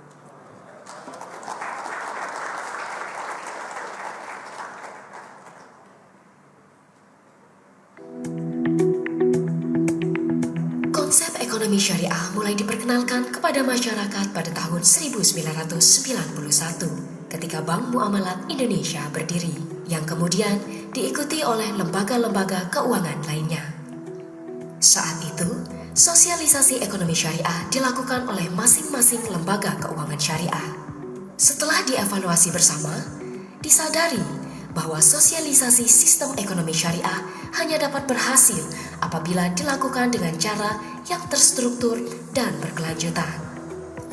Konsep ekonomi syariah mulai diperkenalkan kepada masyarakat pada tahun 1991 ketika Bank Muamalat Indonesia berdiri, yang kemudian diikuti oleh lembaga-lembaga keuangan lainnya. Saat itu, sosialisasi ekonomi syariah dilakukan oleh masing-masing lembaga keuangan syariah. Setelah dievaluasi bersama, disadari bahwa sosialisasi sistem ekonomi syariah hanya dapat berhasil apabila dilakukan dengan cara yang terstruktur dan berkelanjutan.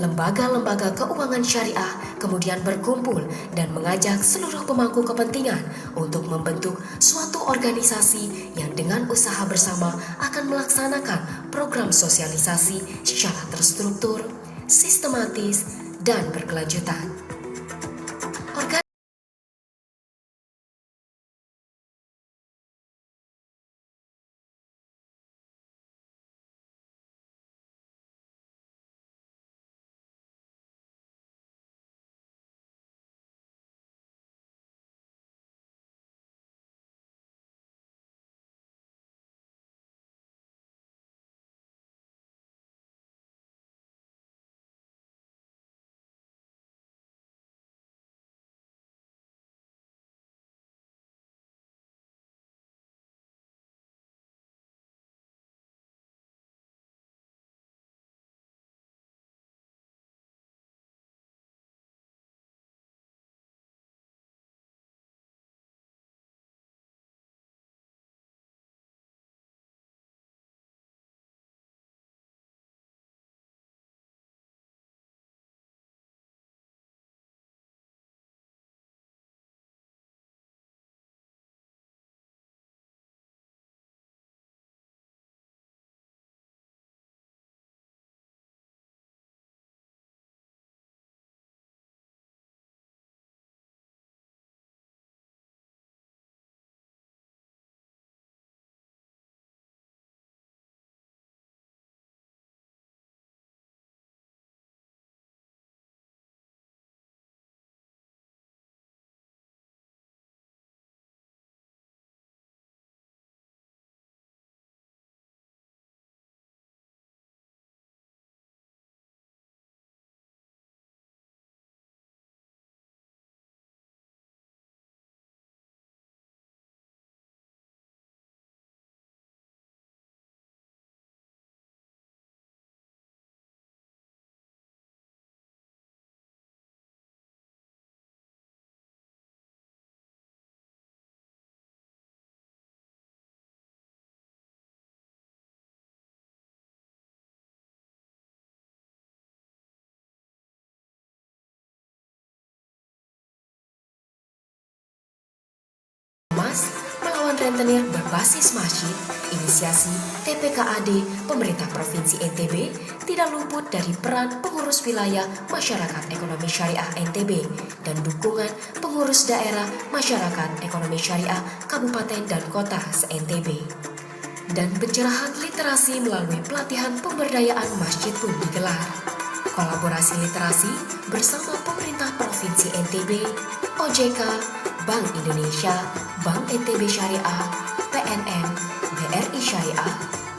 Lembaga-lembaga keuangan syariah kemudian berkumpul dan mengajak seluruh pemangku kepentingan untuk membentuk suatu organisasi yang dengan usaha bersama akan melaksanakan program sosialisasi secara terstruktur, sistematis, dan berkelanjutan. Emas melawan rentenir berbasis masjid, inisiasi TPKAD pemerintah Provinsi NTB tidak luput dari peran pengurus wilayah masyarakat ekonomi syariah NTB dan dukungan pengurus daerah masyarakat ekonomi syariah kabupaten dan kota se-NTB. Dan pencerahan literasi melalui pelatihan pemberdayaan masjid pun digelar. Kolaborasi literasi bersama pemerintah Provinsi NTB, OJK, Bank Indonesia, Bank NTB Syariah, PNM, BRI Syariah,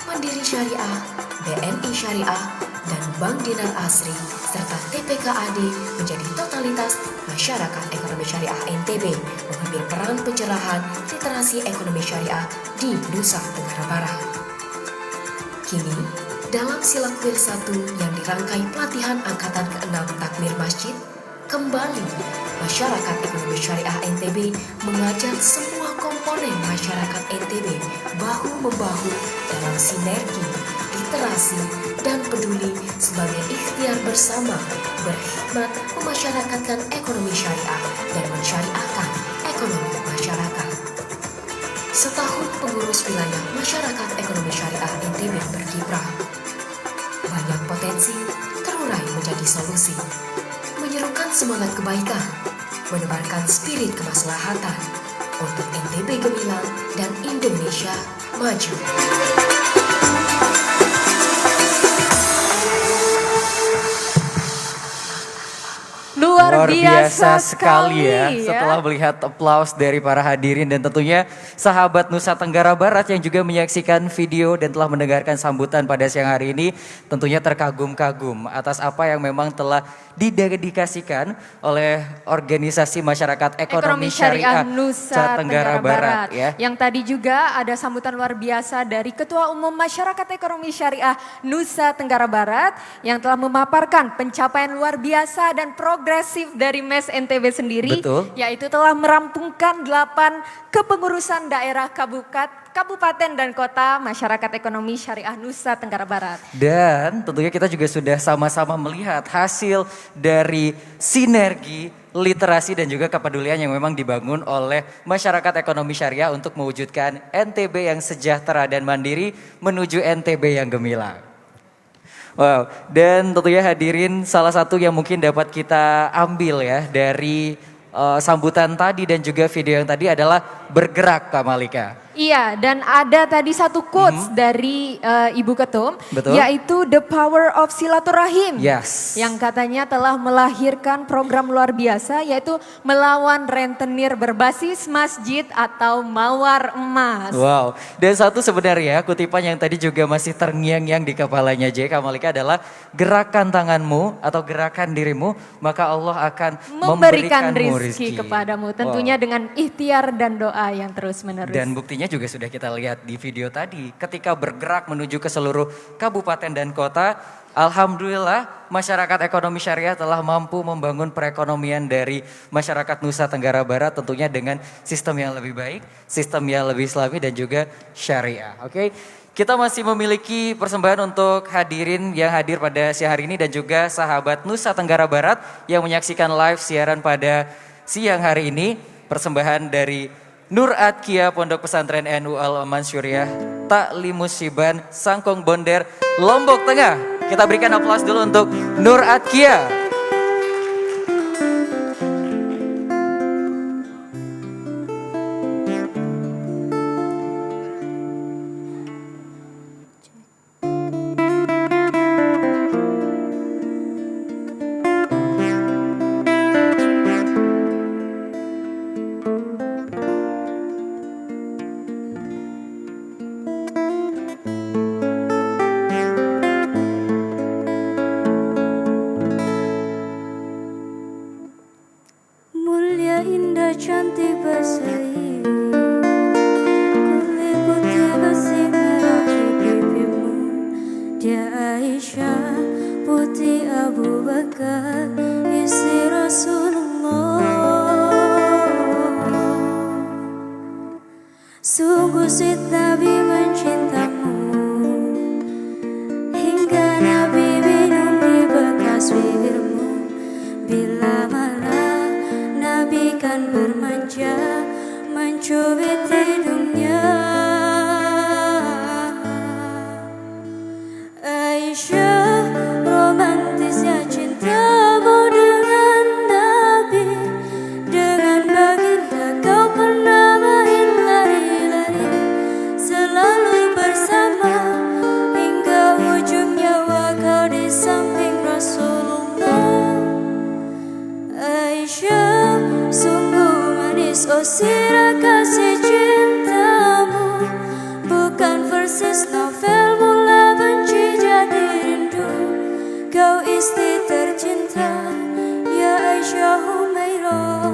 Mandiri Syariah, BNI Syariah, dan Bank Dinar Asri, serta TPKAD menjadi totalitas masyarakat ekonomi syariah NTB mengambil peran pencerahan literasi ekonomi syariah di Nusa Tenggara Barat. Kini, dalam Silakwil 1 yang dirangkai pelatihan Angkatan ke-6 Takmir Masjid, kembali masyarakat ekonomi syariah NTB mengajak semua komponen masyarakat NTB bahu-membahu dalam sinergi, literasi, dan peduli sebagai ikhtiar bersama berkhidmat memasyarakatkan ekonomi syariah dan mensyariahkan ekonomi masyarakat. Setahun pengurus wilayah masyarakat ekonomi syariah NTB berkiprah. Banyak potensi terurai menjadi solusi. Menyerukan semangat kebaikan, menebarkan spirit kemaslahatan untuk NTB gemilang dan Indonesia maju. Luar biasa sekali ya setelah melihat aplaus dari para hadirin dan tentunya sahabat Nusa Tenggara Barat yang juga menyaksikan video dan telah mendengarkan sambutan pada siang hari ini tentunya terkagum-kagum atas apa yang memang telah didedikasikan oleh organisasi masyarakat ekonomi syariah Nusa Tenggara Barat ya. Yang tadi juga ada sambutan luar biasa dari Ketua Umum Masyarakat Ekonomi Syariah Nusa Tenggara Barat yang telah memaparkan pencapaian luar biasa dan progres masif dari MES NTB sendiri. Betul. Yaitu telah merampungkan 8 kepengurusan daerah kabupaten dan kota masyarakat ekonomi syariah Nusa Tenggara Barat. Dan tentunya kita juga sudah sama-sama melihat hasil dari sinergi literasi dan juga kepedulian yang memang dibangun oleh masyarakat ekonomi syariah untuk mewujudkan NTB yang sejahtera dan mandiri menuju NTB yang gemilang. Wow, dan tentunya hadirin salah satu yang mungkin dapat kita ambil ya dari sambutan tadi dan juga video yang tadi adalah bergerak, Kak Malika. Iya, dan ada tadi satu quotes dari Ibu Ketum, Betul. yaitu the power of silaturahim. Yes. Yang katanya telah melahirkan program luar biasa, yaitu melawan rentenir berbasis masjid atau mawar emas. Wow, dan satu sebenarnya kutipan yang tadi juga masih terngiang-ngiang di kepalanya Kak Malika adalah gerakan tanganmu atau gerakan dirimu, maka Allah akan Memberikan memberikanmu rizki rizki kepadamu, tentunya dengan ikhtiar dan doa yang terus menerus. Dan buktinya juga sudah kita lihat di video tadi, ketika bergerak menuju ke seluruh kabupaten dan kota, alhamdulillah masyarakat ekonomi syariah telah mampu membangun perekonomian dari masyarakat Nusa Tenggara Barat tentunya dengan sistem yang lebih baik, sistem yang lebih islami dan juga syariah. Oke. Kita masih memiliki persembahan untuk hadirin yang hadir pada siang hari ini dan juga sahabat Nusa Tenggara Barat yang menyaksikan live siaran pada siang hari ini. Persembahan dari Nur Atkia Pondok Pesantren NU Al-Mansyuriah Ta'limus Syiban Sangkong Bonder Lombok Tengah. Kita berikan aplaus dulu untuk Nur Atkia. Mulia indah cantik berseri, kulit putih bersih merah di pipimu. Dia Aisyah putih Abu Bakar, istri Rasulullah. Sungguh sweet Nabi mencintamu, hingga Nabi minum di bekas bibirmu. Bila malam Nabi kan bermanja, mencubit hidungnya. Aisyah, romantisnya cintamu dengan Nabi, dengan baginda kau pernah main lari-lari, selalu bersama hingga ujung nyawa kau di samping Rasulullah. Aisyah, sungguh manis oh sirah kasih cintamu, bukan versis novel mula benci jadi rindu. Kau istri tercinta, ya Aisyah Humairah.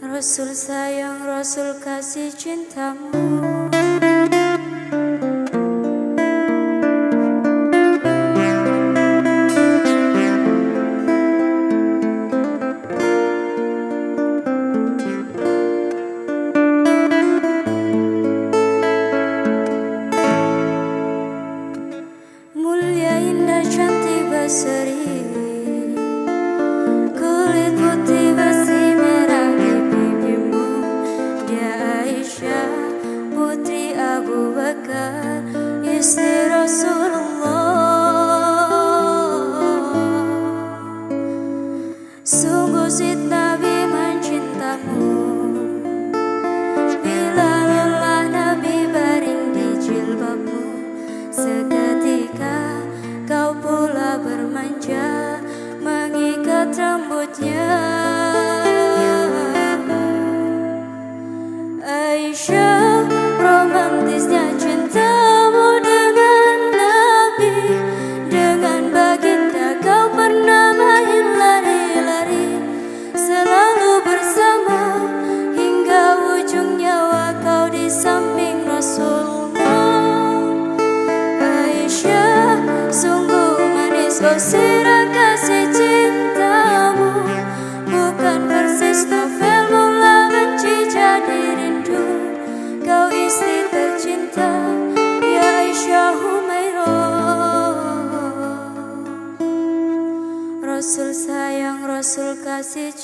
Rasul sayang, Rasul kasih cintamu. Mulia indah cantik berseri, kulit putih bersih merah di pipimu. Dia Aisyah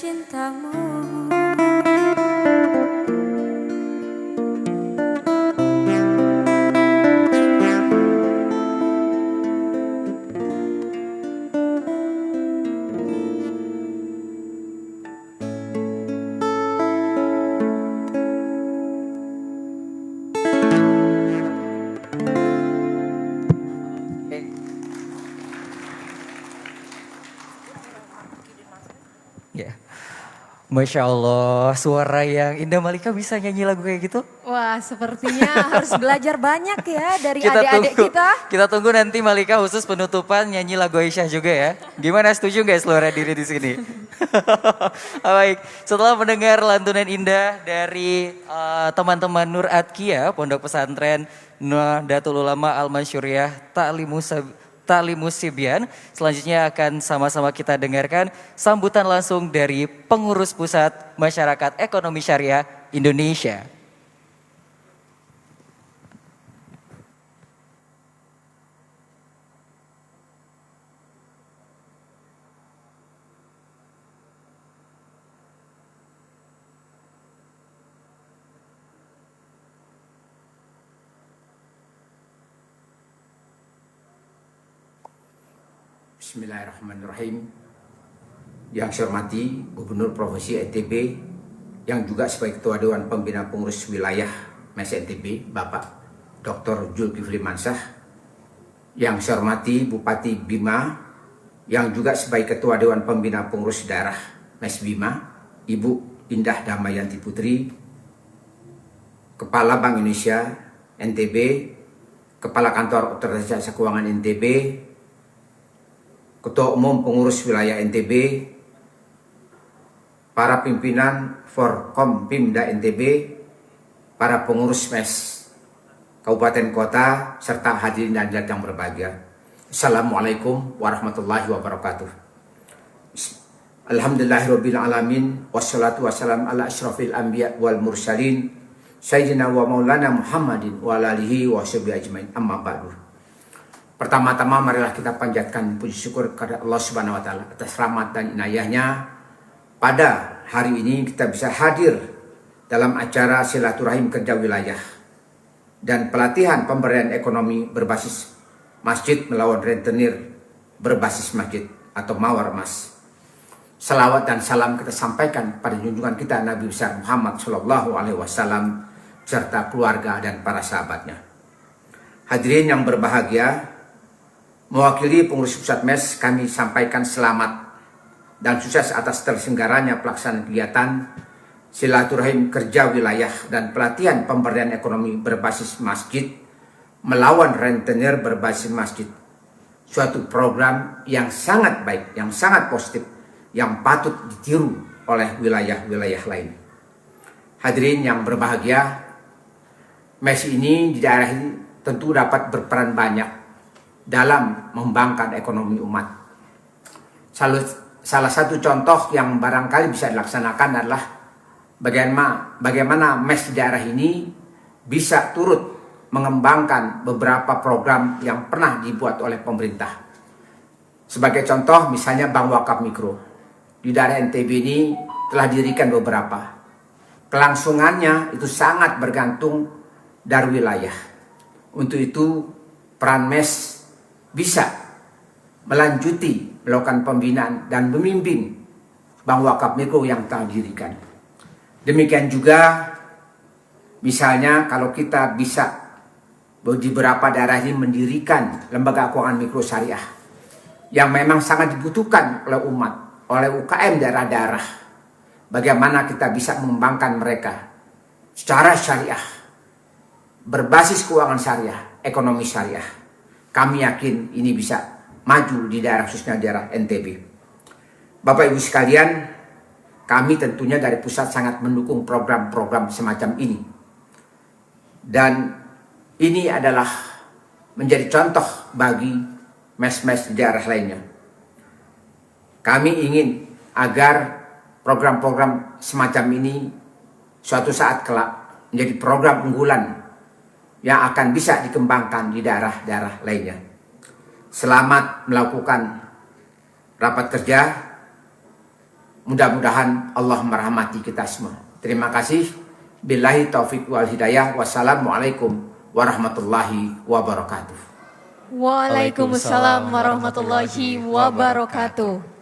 cintamu. Ya, Masya Allah, suara yang Indah Malika bisa nyanyi lagu kayak gitu? Wah, sepertinya harus belajar banyak ya dari Kita adik-adik tunggu, kita. kita tunggu nanti Malika khusus penutupan nyanyi lagu Aisyah juga ya. Gimana, setuju nggak seluruh diri di sini? Baik, setelah mendengar lantunan indah dari teman-teman Nur Atkia, Pondok Pesantren Nahdlatul Ulama Al-Mansyuriyah Ta'limus Sibyan, selanjutnya akan sama-sama kita dengarkan sambutan langsung dari Pengurus Pusat Masyarakat Ekonomi Syariah Indonesia. Bismillahirrahmanirrahim. Yang saya hormati Gubernur Provinsi NTB yang juga sebagai Ketua Dewan Pembina Pengurus Wilayah MES NTB, Bapak Dr. Zulkifli Mansah. Yang saya hormati Bupati Bima yang juga sebagai Ketua Dewan Pembina Pengurus Daerah MES Bima, Ibu Indah Damayanti Putri, Kepala Bank Indonesia NTB, Kepala Kantor Otoritas Jasa Keuangan NTB, Ketua Umum Pengurus Wilayah NTB, para pimpinan Forkom Pimda NTB, para pengurus MES Kabupaten Kota, serta hadirin dan yang berbahagia. Assalamualaikum warahmatullahi wabarakatuh. Alhamdulillahirabbil alamin, wassalatu wassalamu ala asyrafil anbiya wal mursalin, sayyidina wa maulana Muhammadin wa alihi wa sahbihi ajmain. Amma ba'du. Pertama-tama marilah kita panjatkan puji syukur kepada Allah Subhanahu wa taala atas rahmat dan inayahnya. Pada hari ini kita bisa hadir dalam acara silaturahim kerja wilayah dan pelatihan pemberdayaan ekonomi berbasis masjid melawan rentenir berbasis masjid atau Mawarmas. Salawat dan salam kita sampaikan pada junjungan kita Nabi besar Muhammad SAW serta keluarga dan para sahabatnya. Hadirin yang berbahagia, mewakili pengurus pusat MES, kami sampaikan selamat dan sukses atas terselenggaranya pelaksanaan kegiatan silaturahim kerja wilayah dan pelatihan pemberdayaan ekonomi berbasis masjid melawan rentenir berbasis masjid. Suatu program yang sangat baik, yang sangat positif, yang patut ditiru oleh wilayah-wilayah lain. Hadirin yang berbahagia, MES ini di daerah ini tentu dapat berperan banyak dalam mengembangkan ekonomi umat. Salah satu contoh yang barangkali bisa dilaksanakan adalah bagaimana MES di daerah ini bisa turut mengembangkan beberapa program yang pernah dibuat oleh pemerintah. Sebagai contoh misalnya Bank Wakaf Mikro. Di daerah NTB ini telah didirikan beberapa. Kelangsungannya itu sangat bergantung dari wilayah. Untuk itu peran MES bisa melanjuti melakukan pembinaan dan membimbing Bank Wakaf Mikro yang telah didirikan. Demikian juga misalnya kalau kita bisa di beberapa daerah ini mendirikan lembaga keuangan mikro syariah yang memang sangat dibutuhkan oleh umat, oleh UKM daerah-daerah. Bagaimana kita bisa mengembangkan mereka secara syariah, berbasis keuangan syariah, ekonomi syariah. Kami yakin ini bisa maju di daerah khususnya daerah NTB. Bapak Ibu sekalian, kami tentunya dari pusat sangat mendukung program-program semacam ini. Dan ini adalah menjadi contoh bagi MES-MES di daerah lainnya. Kami ingin agar program-program semacam ini suatu saat kelak menjadi program unggulan yang akan bisa dikembangkan di daerah-daerah lainnya. Selamat melakukan rapat kerja Mudah-mudahan Allah merahmati kita semua. Terima kasih. Billahi taufiq wal hidayah. Wassalamualaikum warahmatullahi wabarakatuh. Waalaikumsalam warahmatullahi wabarakatuh.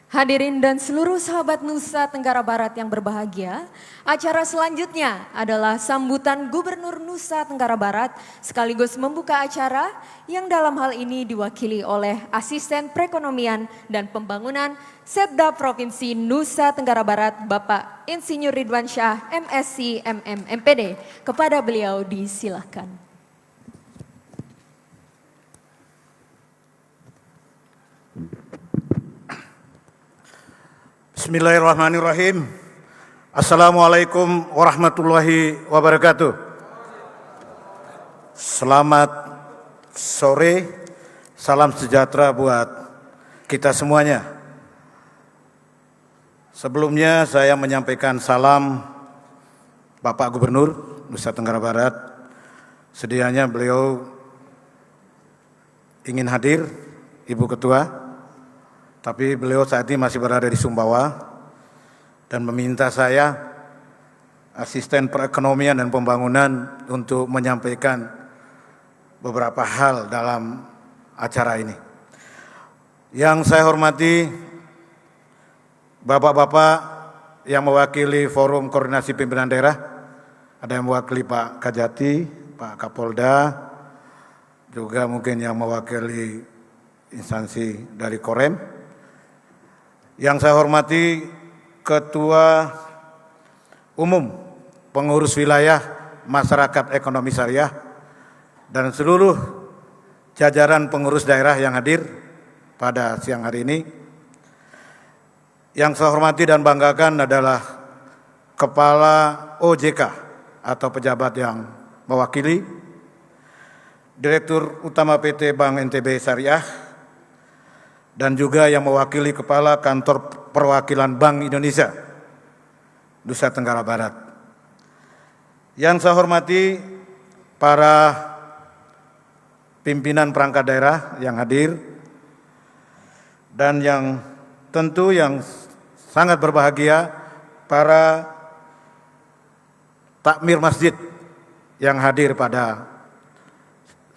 Hadirin dan seluruh sahabat Nusa Tenggara Barat yang berbahagia, acara selanjutnya adalah sambutan Gubernur Nusa Tenggara Barat sekaligus membuka acara yang dalam hal ini diwakili oleh Asisten Perekonomian dan Pembangunan Setda Provinsi Nusa Tenggara Barat Bapak Insinyur Ridwan Syah MSc MM MPD. Kepada beliau disilahkan. Bismillahirrahmanirrahim. Assalamualaikum warahmatullahi wabarakatuh. Selamat sore, salam sejahtera buat kita semuanya. Sebelumnya saya menyampaikan salam Bapak Gubernur Nusa Tenggara Barat. Sedianya beliau ingin hadir, Ibu Ketua. Tapi beliau saat ini masih berada di Sumbawa dan meminta saya, Asisten Perekonomian dan Pembangunan, untuk menyampaikan beberapa hal dalam acara ini. Yang saya hormati Bapak-Bapak yang mewakili Forum Koordinasi Pimpinan Daerah, ada yang mewakili Pak Kajati, Pak Kapolda, juga mungkin yang mewakili instansi dari Korem. Yang saya hormati Ketua Umum Pengurus Wilayah Masyarakat Ekonomi Syariah dan seluruh jajaran pengurus daerah yang hadir pada siang hari ini. Yang saya hormati dan banggakan adalah Kepala OJK atau pejabat yang mewakili, Direktur Utama PT Bank NTB Syariah, dan juga yang mewakili Kepala Kantor Perwakilan Bank Indonesia Nusa Tenggara Barat. Yang saya hormati para pimpinan perangkat daerah yang hadir, dan yang tentu yang sangat berbahagia para takmir masjid yang hadir pada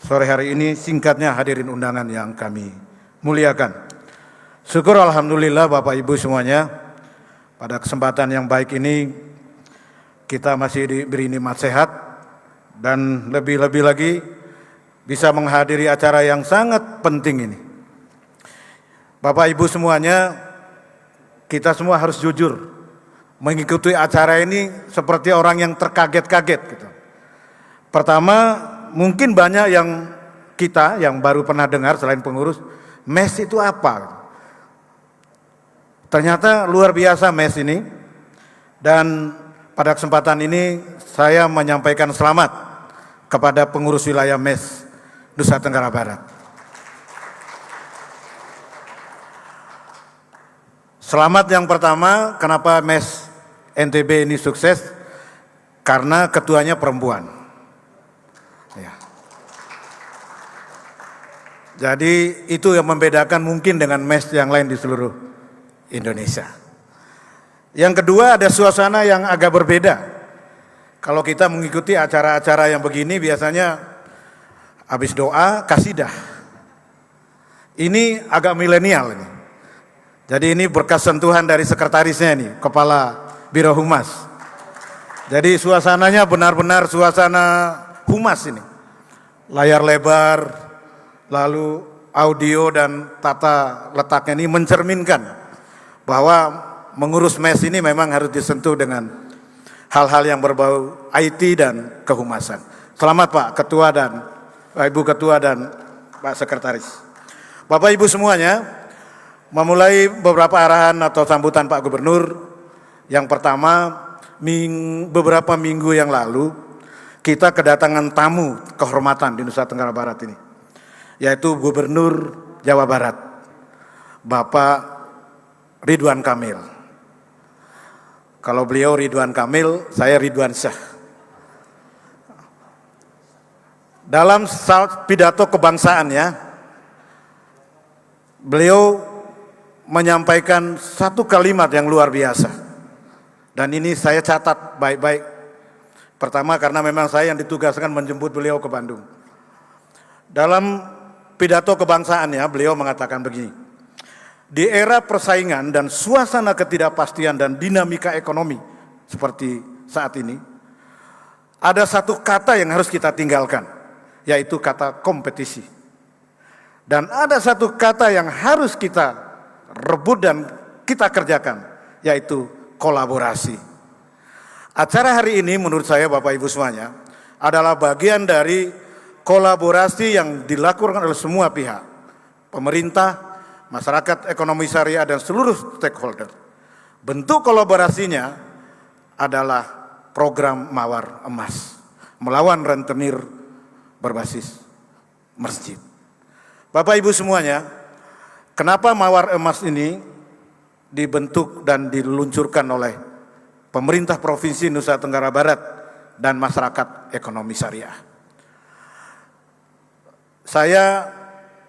sore hari ini. Singkatnya, hadirin undangan yang kami muliakan. Syukur alhamdulillah Bapak Ibu semuanya, pada kesempatan yang baik ini kita masih diberi nikmat sehat dan lebih-lebih lagi bisa menghadiri acara yang sangat penting ini. Bapak Ibu semuanya, kita semua harus jujur mengikuti acara ini seperti orang yang terkaget-kaget gitu. Pertama, mungkin banyak yang kita yang baru pernah dengar selain pengurus, MES itu apa? Ternyata luar biasa MES ini. Dan pada kesempatan ini saya menyampaikan selamat kepada pengurus wilayah MES Nusa Tenggara Barat. Selamat yang pertama, kenapa MES NTB ini sukses? Karena ketuanya perempuan. Ya. Jadi itu yang membedakan mungkin dengan MES yang lain di seluruh Indonesia. Yang kedua, ada suasana yang agak berbeda. Kalau kita mengikuti acara-acara yang begini biasanya habis doa kasidah. Ini agak milenial ini. Jadi ini berkas sentuhan dari sekretarisnya ini, Kepala Biro Humas. Jadi suasananya benar-benar suasana humas ini. Layar lebar, lalu audio dan tata letaknya ini mencerminkan bahwa mengurus MES ini memang harus disentuh dengan hal-hal yang berbau IT dan kehumasan. Selamat Pak Ketua dan Ibu Ketua dan Pak Sekretaris. Bapak Ibu semuanya, memulai beberapa arahan atau sambutan Pak Gubernur. Yang pertama, beberapa minggu yang lalu kita kedatangan tamu kehormatan di Nusa Tenggara Barat ini, yaitu Gubernur Jawa Barat, Bapak Ridwan Kamil. Kalau beliau Ridwan Kamil, saya Ridwan Syah. Dalam pidato kebangsaannya, beliau menyampaikan satu kalimat yang luar biasa. Dan ini saya catat baik-baik. Pertama karena memang saya yang ditugaskan menjemput beliau ke Bandung. Dalam pidato kebangsaannya beliau mengatakan begini. Di era persaingan dan suasana ketidakpastian dan dinamika ekonomi seperti saat ini, ada satu kata yang harus kita tinggalkan, yaitu kata kompetisi. Dan ada satu kata yang harus kita rebut dan kita kerjakan, yaitu kolaborasi. Acara hari ini menurut saya Bapak Ibu semuanya adalah bagian dari kolaborasi yang dilakukan oleh semua pihak, pemerintah, masyarakat ekonomi syariah dan seluruh stakeholder. Bentuk kolaborasinya adalah program Mawar Emas, melawan rentenir berbasis masjid. Bapak Ibu semuanya, kenapa Mawar Emas ini dibentuk dan diluncurkan oleh pemerintah Provinsi Nusa Tenggara Barat dan masyarakat ekonomi syariah? Saya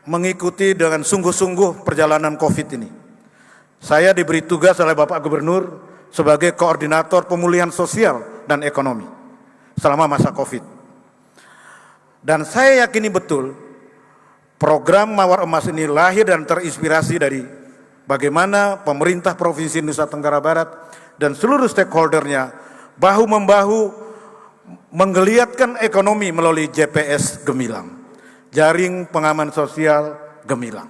mengikuti dengan sungguh-sungguh perjalanan COVID ini. Saya diberi tugas oleh Bapak Gubernur sebagai koordinator pemulihan sosial dan ekonomi selama masa COVID. Dan saya yakini betul program Mawar Emas ini lahir dan terinspirasi dari bagaimana pemerintah Provinsi Nusa Tenggara Barat dan seluruh stakeholdernya bahu-membahu menggeliatkan ekonomi melalui JPS Gemilang, Jaring Pengaman Sosial Gemilang.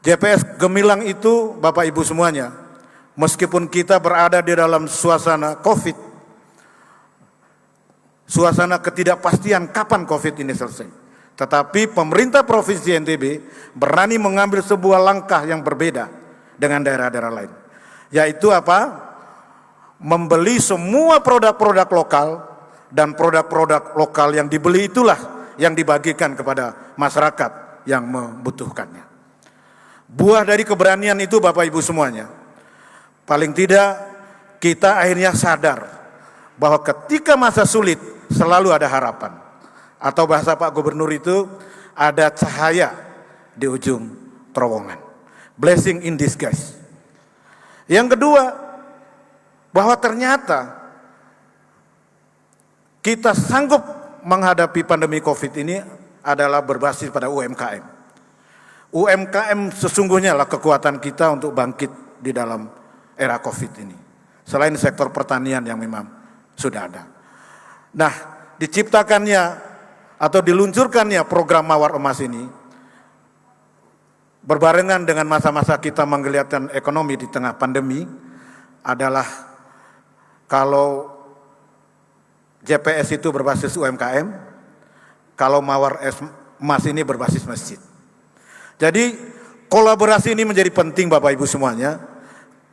JPS Gemilang itu Bapak Ibu semuanya, meskipun kita berada di dalam suasana COVID, suasana ketidakpastian kapan COVID ini selesai, tetapi pemerintah Provinsi NTB berani mengambil sebuah langkah yang berbeda dengan daerah-daerah lain, yaitu apa? Membeli semua produk-produk lokal, dan produk-produk lokal yang dibeli itulah yang dibagikan kepada masyarakat yang membutuhkannya. Buah dari keberanian itu Bapak Ibu semuanya, paling tidak kita akhirnya sadar bahwa ketika masa sulit selalu ada harapan. Atau bahasa Pak Gubernur itu, ada cahaya di ujung terowongan. Blessing in disguise. Yang kedua, bahwa ternyata kita sanggup menghadapi pandemi COVID ini adalah berbasis pada UMKM. UMKM sesungguhnya lah kekuatan kita untuk bangkit di dalam era COVID ini. Selain sektor pertanian yang memang sudah ada. Nah, diciptakannya atau diluncurkannya program Mawar Emas ini berbarengan dengan masa-masa kita menggeliatkan ekonomi di tengah pandemi adalah kalau JPS itu berbasis UMKM, kalau Mawar Emas ini berbasis masjid. Jadi kolaborasi ini menjadi penting Bapak Ibu semuanya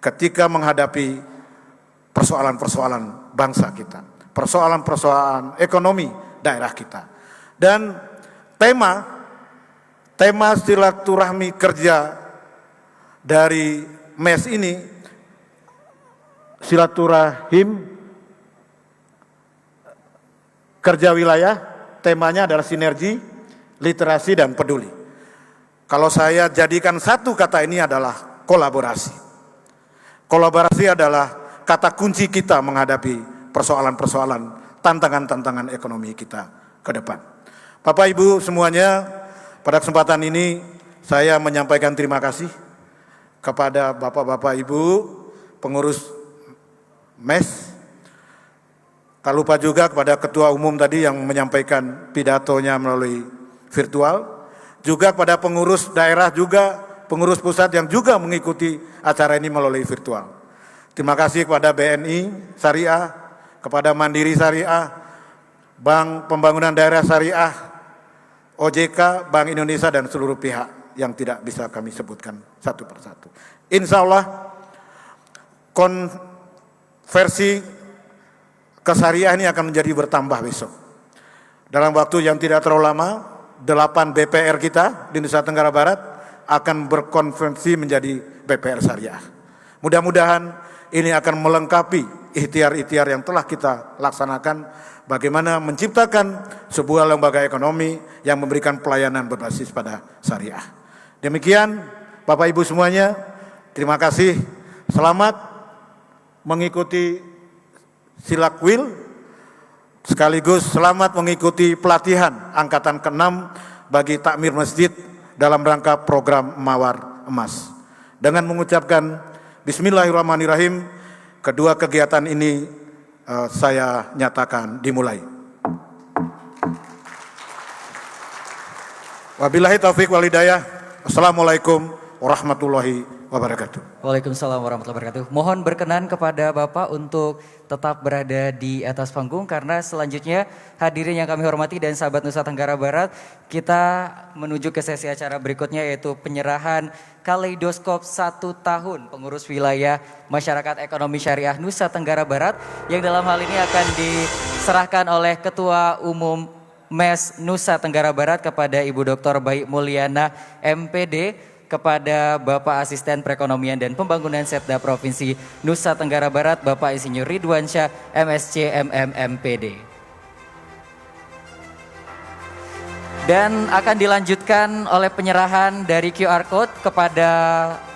ketika menghadapi persoalan-persoalan bangsa kita, persoalan-persoalan ekonomi daerah kita. Dan tema silaturahmi kerja dari MES ini, silaturahim kerja wilayah, temanya adalah sinergi, literasi, dan peduli. Kalau saya jadikan satu kata ini adalah kolaborasi. Kolaborasi adalah kata kunci kita menghadapi persoalan-persoalan, tantangan-tantangan ekonomi kita ke depan. Bapak Ibu semuanya, pada kesempatan ini saya menyampaikan terima kasih kepada Bapak-Bapak Ibu pengurus MES. Tak lupa juga kepada Ketua Umum tadi yang menyampaikan pidatonya melalui virtual. Juga kepada pengurus daerah juga, pengurus pusat yang juga mengikuti acara ini melalui virtual. Terima kasih kepada BNI Syariah, kepada Mandiri Syariah, Bank Pembangunan Daerah Syariah, OJK, Bank Indonesia, dan seluruh pihak yang tidak bisa kami sebutkan satu persatu. Insya Allah konversi ke syariah ini akan menjadi bertambah besok. Dalam waktu yang tidak terlalu lama, 8 BPR kita di Nusa Tenggara Barat akan berkonversi menjadi BPR syariah. Mudah-mudahan ini akan melengkapi ikhtiar-ikhtiar yang telah kita laksanakan bagaimana menciptakan sebuah lembaga ekonomi yang memberikan pelayanan berbasis pada syariah. Demikian Bapak Ibu semuanya, terima kasih. Selamat mengikuti Silakwil, sekaligus selamat mengikuti pelatihan angkatan ke-6 bagi takmir masjid dalam rangka program Mawar Emas. Dengan mengucapkan Bismillahirrahmanirrahim, kedua kegiatan ini saya nyatakan dimulai. Wabillahi taufik wal hidayah. Assalamualaikum warahmatullahi wabarakatuh. Waalaikumsalam warahmatullahi wabarakatuh. Mohon berkenan kepada Bapak untuk tetap berada di atas panggung karena selanjutnya hadirin yang kami hormati dan sahabat Nusa Tenggara Barat, kita menuju ke sesi acara berikutnya yaitu penyerahan kaleidoskop 1 tahun pengurus wilayah masyarakat ekonomi syariah Nusa Tenggara Barat yang dalam hal ini akan diserahkan oleh Ketua Umum MES Nusa Tenggara Barat kepada Ibu Dr. Baik Mulyana MPD, kepada Bapak Asisten Perekonomian dan Pembangunan Setda Provinsi Nusa Tenggara Barat Bapak Insinyur Ridwansyah MSc MM MPD. Dan akan dilanjutkan oleh penyerahan dari QR Code kepada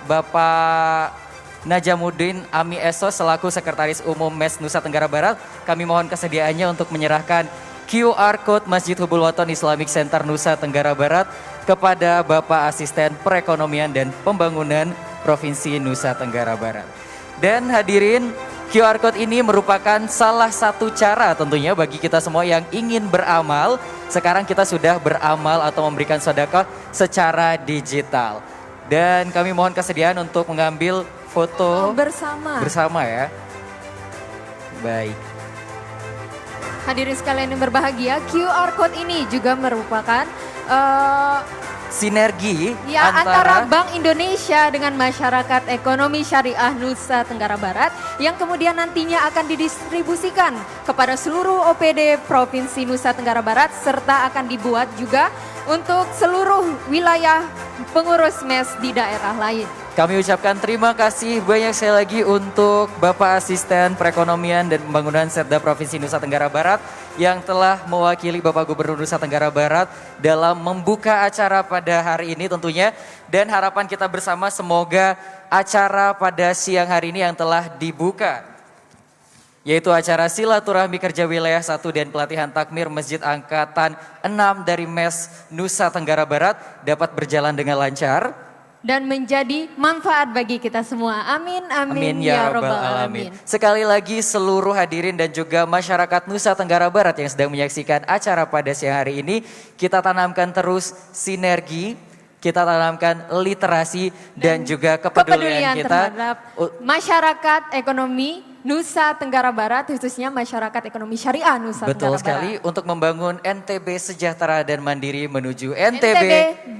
Bapak Najamuddin Ami Eso selaku Sekretaris Umum MES Nusa Tenggara Barat. Kami mohon kesediaannya untuk menyerahkan QR Code Masjid Hubul Waton Islamic Center Nusa Tenggara Barat kepada Bapak Asisten Perekonomian dan Pembangunan Provinsi Nusa Tenggara Barat. Dan hadirin, QR Code ini merupakan salah satu cara tentunya bagi kita semua yang ingin beramal. Sekarang kita sudah beramal atau memberikan sedekah secara digital. Dan kami mohon kesediaan untuk mengambil foto bersama ya. Baik. Hadirin sekalian yang berbahagia, QR Code ini juga merupakan sinergi antara Bank Indonesia dengan masyarakat ekonomi syariah Nusa Tenggara Barat yang kemudian nantinya akan didistribusikan kepada seluruh OPD Provinsi Nusa Tenggara Barat serta akan dibuat juga untuk seluruh wilayah pengurus MES di daerah lain. Kami ucapkan terima kasih banyak sekali lagi untuk Bapak Asisten Perekonomian dan Pembangunan Setda Provinsi Nusa Tenggara Barat yang telah mewakili Bapak Gubernur Nusa Tenggara Barat dalam membuka acara pada hari ini tentunya. Dan harapan kita bersama semoga acara pada siang hari ini yang telah dibuka, yaitu acara Silaturahmi Kerja Wilayah 1 dan Pelatihan Takmir Masjid Angkatan 6 dari MES Nusa Tenggara Barat dapat berjalan dengan lancar dan menjadi manfaat bagi kita semua. Amin, amin, ya Rabbal Alamin. Sekali lagi seluruh hadirin dan juga masyarakat Nusa Tenggara Barat yang sedang menyaksikan acara pada siang hari ini, kita tanamkan terus sinergi, kita tanamkan literasi dan juga kepedulian kita terhadap masyarakat ekonomi Nusa Tenggara Barat, khususnya masyarakat ekonomi syariah Nusa Tenggara Barat. Betul sekali, untuk membangun NTB sejahtera dan mandiri menuju NTB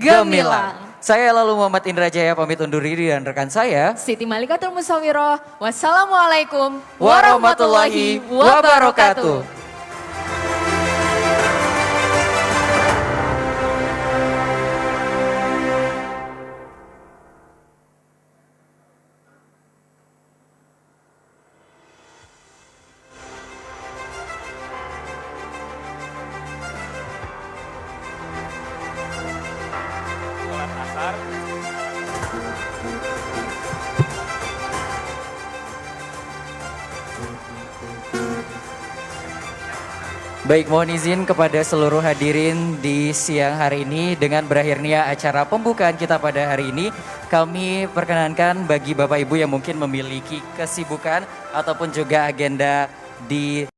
gemilang. Saya lalu Muhammad Indra Jaya pamit undur diri dan rekan saya Siti Malikatul Musawiroh. Wassalamualaikum warahmatullahi wabarakatuh. Baik, mohon izin kepada seluruh hadirin di siang hari ini dengan berakhirnya acara pembukaan kita pada hari ini. Kami perkenankan bagi Bapak Ibu yang mungkin memiliki kesibukan ataupun juga agenda di